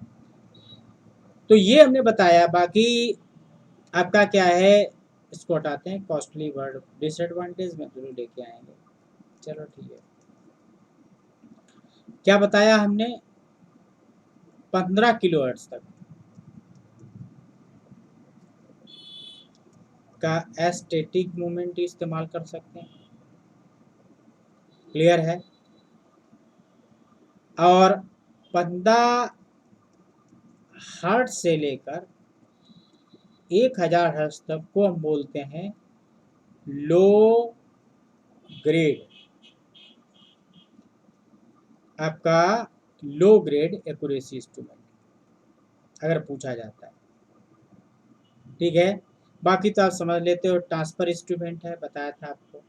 तो ये हमने बताया, बाकी आपका क्या है, इसको हटाते हैं, कॉस्टली वर्ड डिसएडवांटेज में जरूर लेके आएंगे, चलो ठीक है। क्या बताया हमने, 15 किलो हर्ट्ज तक का एस्टेटिक मूवमेंट इस्तेमाल कर सकते हैं, क्लियर है। और 15 हर्ट्ज से लेकर 1000 हर्ट्ज तक को हम बोलते हैं लो ग्रेड, आपका लो ग्रेड एक्यूरेसी इंस्ट्रूमेंट अगर पूछा जाता है, ठीक है। बाकी तो आप समझ लेते हो, ट्रांसफर इंस्ट्रूमेंट है, बताया था आपको,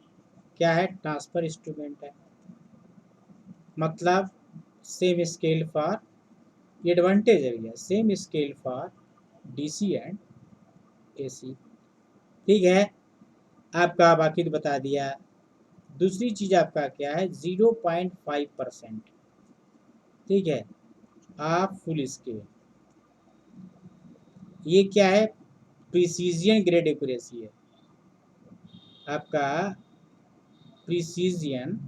क्या है, ट्रांसफर इंस्ट्रूमेंट है, मतलब सेम स्केल फॉर, ये एडवांटेज है भैया, same scale for DC and AC, ठीक है। आपका बाकी तो बता दिया। दूसरी चीज़ आपका क्या है, 0.5%, ठीक है, आप फुल स्केल, ये क्या है, प्रिसीजन ग्रेड एक्यूरेसी है, आपका प्रिसीजन,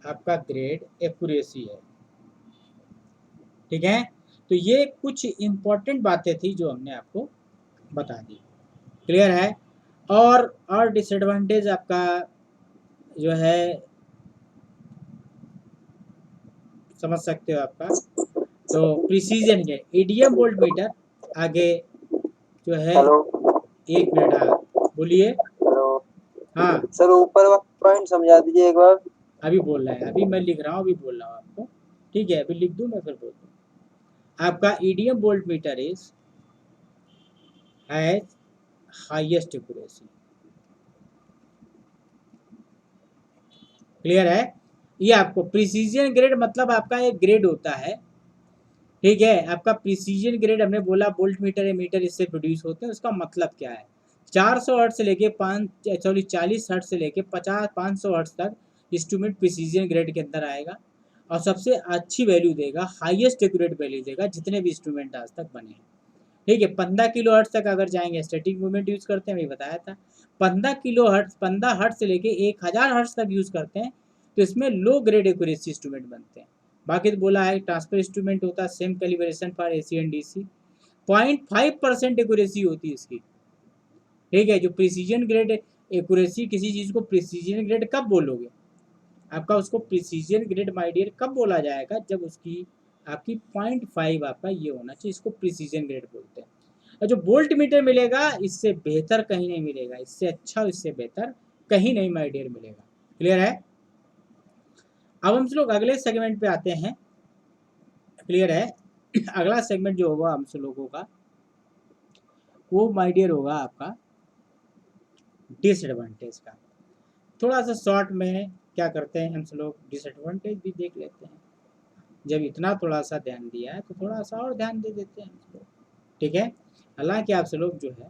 आपका ग्रेड एक्यूरेसी है, ठीक है। तो ये कुछ इंपॉर्टेंट बातें थी जो हमने आपको बता दी, क्लियर है। और डिसएडवांटेज आपका जो है, समझ सकते हो आपका, तो प्रिसीजन है, ईडीएम वोल्ट मीटर, आगे जो है, हेलो, 1 मिनट, हाँ बोलिए, हेलो हाँ सर, ऊपर वाला पॉइंट समझा दीजिए एक बार। अभी बोल रहे हैं, अभी मैं लिख रहा हूँ, अभी बोल रहा हूँ आपको, ठीक है, अभी लिख दूँ मैं फिर बोल दूँ। आपका EDM volt meter is has highest accuracy, clear है। ये आपको प्रिसीजन ग्रेड, मतलब आपका एक ग्रेड होता है ठीक है। आपका प्रिसीजन ग्रेड हमने बोला वोल्ट मीटर या मीटर इससे प्रोड्यूस होते हैं, उसका मतलब क्या है? 400 हर्ट्ज से लेके 40 हर्ट्ज से लेके 500 हर्ट्ज तक इंस्ट्रूमेंट प्रिसीजन ग्रेड के अंदर आएगा और सबसे अच्छी वैल्यू देगा, हाईएस्ट एक्यूरेट वैल्यू देगा जितने भी इंस्ट्रूमेंट आज तक बने हैं। ठीक है, 15 किलो हर्ट्ज तक अगर जाएंगे, स्टैटिक मूवमेंट यूज करते हैं, अभी बताया था। 15 हर्ट्ज से लेके 1000 हर्ट्ज तक यूज करते हैं, तो इसमें लो ग्रेड एक्यूरेसी इंस्ट्रूमेंट बनते हैं। बाकी तो बोला है ट्रांसफर इंस्ट्रूमेंट होता है, same calibration for AC and DC, 0.5% accuracy होती है इसकी। ठीक है, जो प्रिसीजन ग्रेड एक्यूरेसी, किसी चीज को प्रिसीजन ग्रेड कब बोलोगे? आपका उसको प्रिसीजन ग्रेड माय डियर कब बोला जाएगा? जब उसकी आपकी 0.5 आपका ये होना चाहिए, इसको प्रिसीजन ग्रेड बोलते हैं। और जो वोल्ट मीटर मिलेगा, इससे बेहतर कहीं नहीं मिलेगा, इससे अच्छा, इससे बेहतर कहीं नहीं माय डियर मिलेगा। क्लियर है? अब हम लोग अगले सेगमेंट पे आते हैं। क्लियर है? अगला सेगमेंट जो होगा हम लोगों का, वो माय डियर होगा आपका डिसएडवांटेज का। थोड़ा सा शॉर्ट में क्या करते हैं हम लोग, डिसएडवांटेज भी देख लेते हैं। जब इतना थोड़ा सा ध्यान दिया है तो थोड़ा सा और ध्यान दे देते हैं हम लोग। ठीक है? हालांकि आप लोग जो है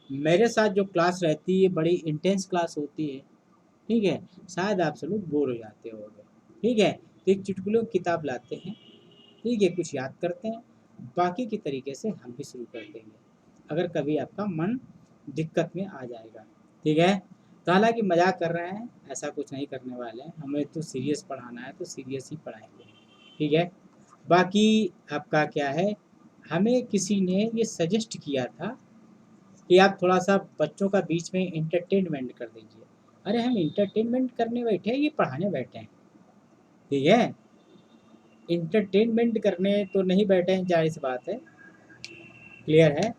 मेरे साथ जो क्लास रहती है, बड़ी इंटेंस क्लास होती है। ठीक है, शायद आप सब लोग बोर हो जाते होंगे। ठीक है, तो एक चुटकुलों की किताब लाते हैं, ठीक है, कुछ याद करते हैं, बाकी की तरीके से हम भी शुरू कर देंगे, अगर कभी आपका मन दिक्कत में आ जाएगा। ठीक है, तो हालांकि मजाक कर रहे हैं, ऐसा कुछ नहीं करने वाले हैं, हमें तो सीरियस पढ़ाना है तो सीरियस ही पढ़ाएंगे। ठीक है, बाकी आपका क्या है, हमें किसी ने ये सजेस्ट किया था कि आप थोड़ा सा बच्चों का बीच में इंटरटेनमेंट कर दीजिए। अरे हम इंटरटेनमेंट करने बैठे हैं, ये पढ़ाने बैठे हैं। ठीक है, इंटरटेनमेंट करने तो नहीं बैठे हैं, जाहिर सी बात है। क्लियर है?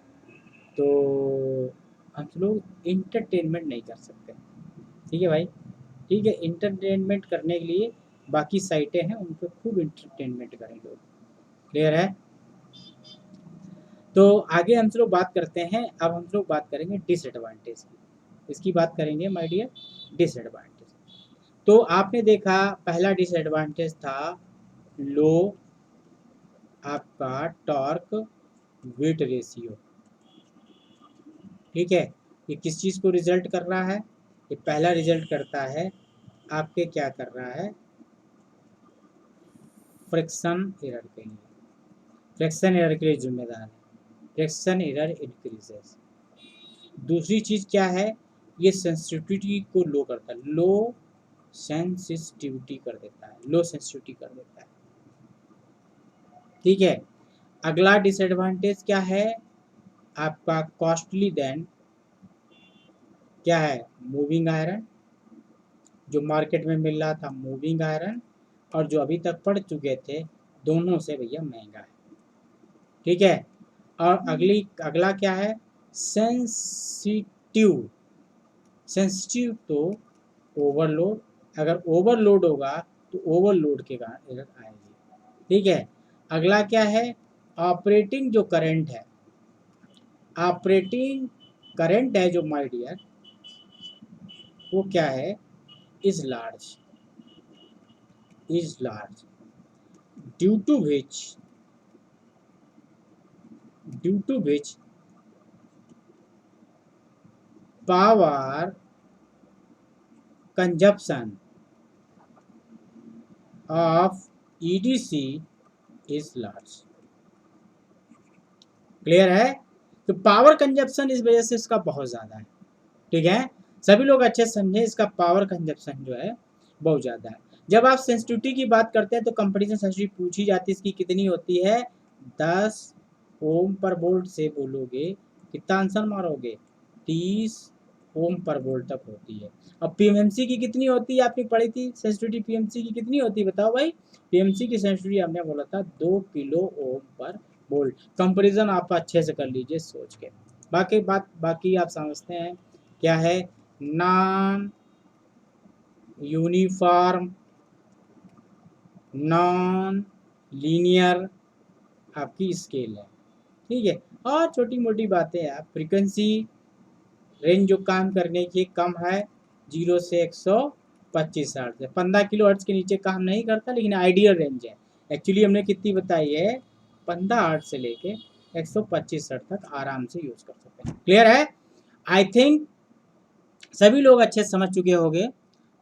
तो हम लोग इंटरटेनमेंट नहीं कर सकते। ठीक है भाई? ठीक है, इंटरटेनमेंट करने के लिए बाकी साइटें हैं, उन पर खूब इंटरटेनमेंट करेंगे। क्लियर है? तो आगे हम लोग बात करते हैं। अब हम लोग बात करेंगे डिसएडवांटेज की, इसकी बात करेंगे माय डियर, डिसएडवांटेज। तो आपने देखा पहला डिसएडवांटेज था लो आपका टॉर्क वेट रेशियो। ठीक है, ये किस चीज़ को रिजल्ट कर रहा है? ये पहला रिजल्ट करता है आपके, क्या कर रहा है, फ्रिक्शन एरर के लिए। फ्रिक्शन एरर के लिए जिम्मेदार है, फ्रिक्शन एरर इंक्रीजेस। दूसरी चीज़ क्या है, ये सेंसिटिविटी को लो करता है, लो सेंसिटिविटी कर देता है, लो सेंसिटिविटी कर देता है। ठीक है, अगला डिसएडवांटेज क्या है आपका, कॉस्टली देन क्या है, मूविंग आयरन। जो मार्केट में मिल रहा था मूविंग आयरन, और जो अभी तक पढ़ चुके थे, दोनों से भैया महंगा है। ठीक है, और अगला क्या है, सेंसिटिव। सेंसिटिव तो ओवरलोड, अगर ओवरलोड होगा तो ओवरलोड के कारण एरर आएगी। ठीक है, अगला क्या है, ऑपरेटिंग जो करंट है, ऑपरेटिंग करंट है जो माय डियर, वो क्या है, is large, due to which power consumption of EDC is large. Clear है? तो पावर कंजप्शन इस वजह से इसका बहुत ज़्यादा है। ठीक है, सभी लोग अच्छे समझे, इसका पावर कंजप्शन जो है बहुत ज़्यादा है। जब आप सेंसिटिविटी की बात करते हैं तो कंपैरिजन सेंसिटिविटी पूछी जाती है, इसकी कितनी होती है, 10 ओम पर वोल्ट से बोलोगे कितना आंसर मारोगे, 30 ओम पर वोल्ट तक होती है। अब पीएमसी की कितनी होती है, आपने पढ़ी थी सेंसिटिविटी, पीएमसी की कितनी होती है बताओ भाई? पीएमसी की सेंसिटिविटी हमने बोला था 2 किलो ओम पर वोल्ट। कंपैरिजन आप अच्छे से कर लीजिए सोच के। बाकी आप समझते हैं क्या है, नॉन यूनिफॉर्म, नॉन लीनियर आपकी स्केल है। ठीक है, और छोटी मोटी बातें हैं, फ्रीक्वेंसी रेंज जो काम करने की कम है 0 से 125 हर्ट्ज है, 15 किलो हर्ट्ज के नीचे काम नहीं करता, लेकिन आइडियल रेंज है। एक्चुअली हमने कितनी बताई है, 115 हर्ट्ज से लेके 125 हर्ट्ज तक आराम से यूज़ कर सकते हैं। क्लियर है? आई थिंक सभी लोग अच्छे से समझ चुके होंगे।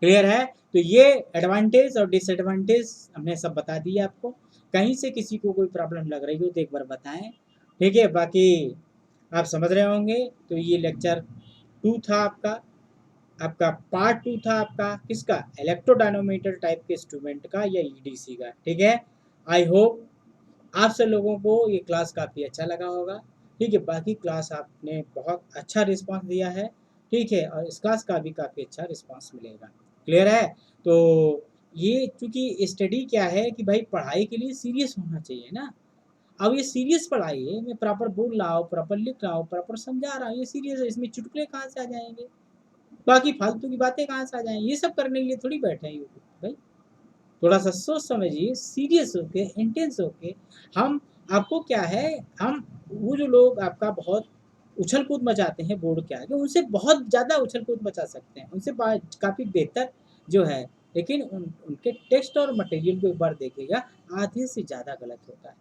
क्लियर है? तो ये एडवांटेज और डिसएडवांटेज हमने सब बता दिए आपको। कहीं से किसी को कोई प्रॉब्लम लग रही हो तो एक बार बताएं, ठीक है? बाकी आप समझ रहे होंगे। तो ये लेक्चर 2 था आपका पार्ट 2 था आपका किसका, इलेक्ट्रोडायनोमीटर टाइप के इंस्ट्रूमेंट का या ईडीसी का, ठीक है? आई होप आप सब लोगों को ये क्लास काफ़ी अच्छा लगा होगा, ठीक है? बाकी क्लास आपने बहुत अच्छा रिस्पांस दिया है, ठीक है? और इस क्लास का भी काफ़ी अच्छा रिस्पांस मिलेगा। क्लियर है? तो ये चूँकि स्टडी क्या है कि भाई पढ़ाई के लिए सीरियस होना चाहिए ना। अब ये सीरियस पढ़ाई है, मैं प्रॉपर बोल रहा हूँ, प्रॉपर लिख रहा हूँ, प्रॉपर समझा रहा हूँ, ये सीरियस है, इसमें चुटकुले कहाँ से आ जाएँगे? बाकी फालतू की बातें कहाँ से आ जाएँगी? ये सब करने के लिए थोड़ी बैठे हैं यूट्यूब पे भाई। थोड़ा-सा सोच समझिए, सीरियस होके, इंटेंस होके। हम आपको क्या है, हम वो जो लोग आपका बहुत उछल-कूद मचाते हैं बोर्ड के आगे, उनसे बहुत ज़्यादा उछल-कूद मचा सकते हैं। उनसे काफ़ी बेहतर जो है, लेकिन उनके टेक्स्ट और मटेरियल को एक बार देखिएगा, आधे से ज़्यादा गलत होता है।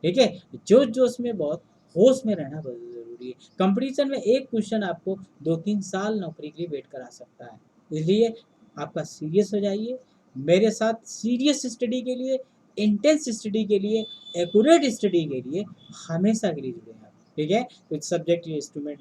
ठीक है? जोश-जोश में बहुत, होश में रहना बहुत ज़रूरी है। कंपटीशन में एक क्वेश्चन आपको 2-3 साल नौकरी के लिए वेट करा सकता है। इसलिए आपका सीरियस हो जाइए। मेरे साथ सीरियस स्टडी के लिए, इंटेंस स्टडी के लिए, एक्यूरेट स्टडी के लिए हमेशा के लिए जुड़े हैं आप। ठीक है? कुछ सब्जेक्ट ये इंस्ट्रूमेंट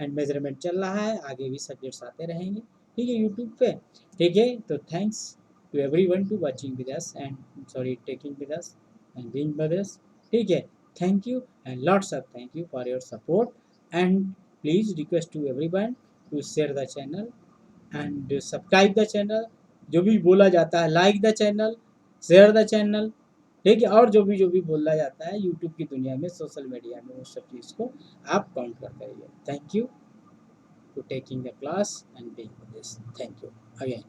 एंड मेजरमेंट चल रहा है, आगे भी सब्जेक्ट्स आते रहेंगे। ठीक है? यूट्यूब पे। ठीक है? तो thanks to everyone to watching with us and sorry taking with us and being with us. ठीक है? Thank you and lots of thank you for your support, and please request to everyone to share the channel and subscribe the channel। जो भी बोला जाता है, like the channel, share the channel, ठीक है? और जो भी बोला जाता है यूट्यूब की दुनिया में, सोशल मीडिया में, उस सब चीज़ को आप काउंट करते रहिए। Thank you to taking the class and being with this. Thank you again.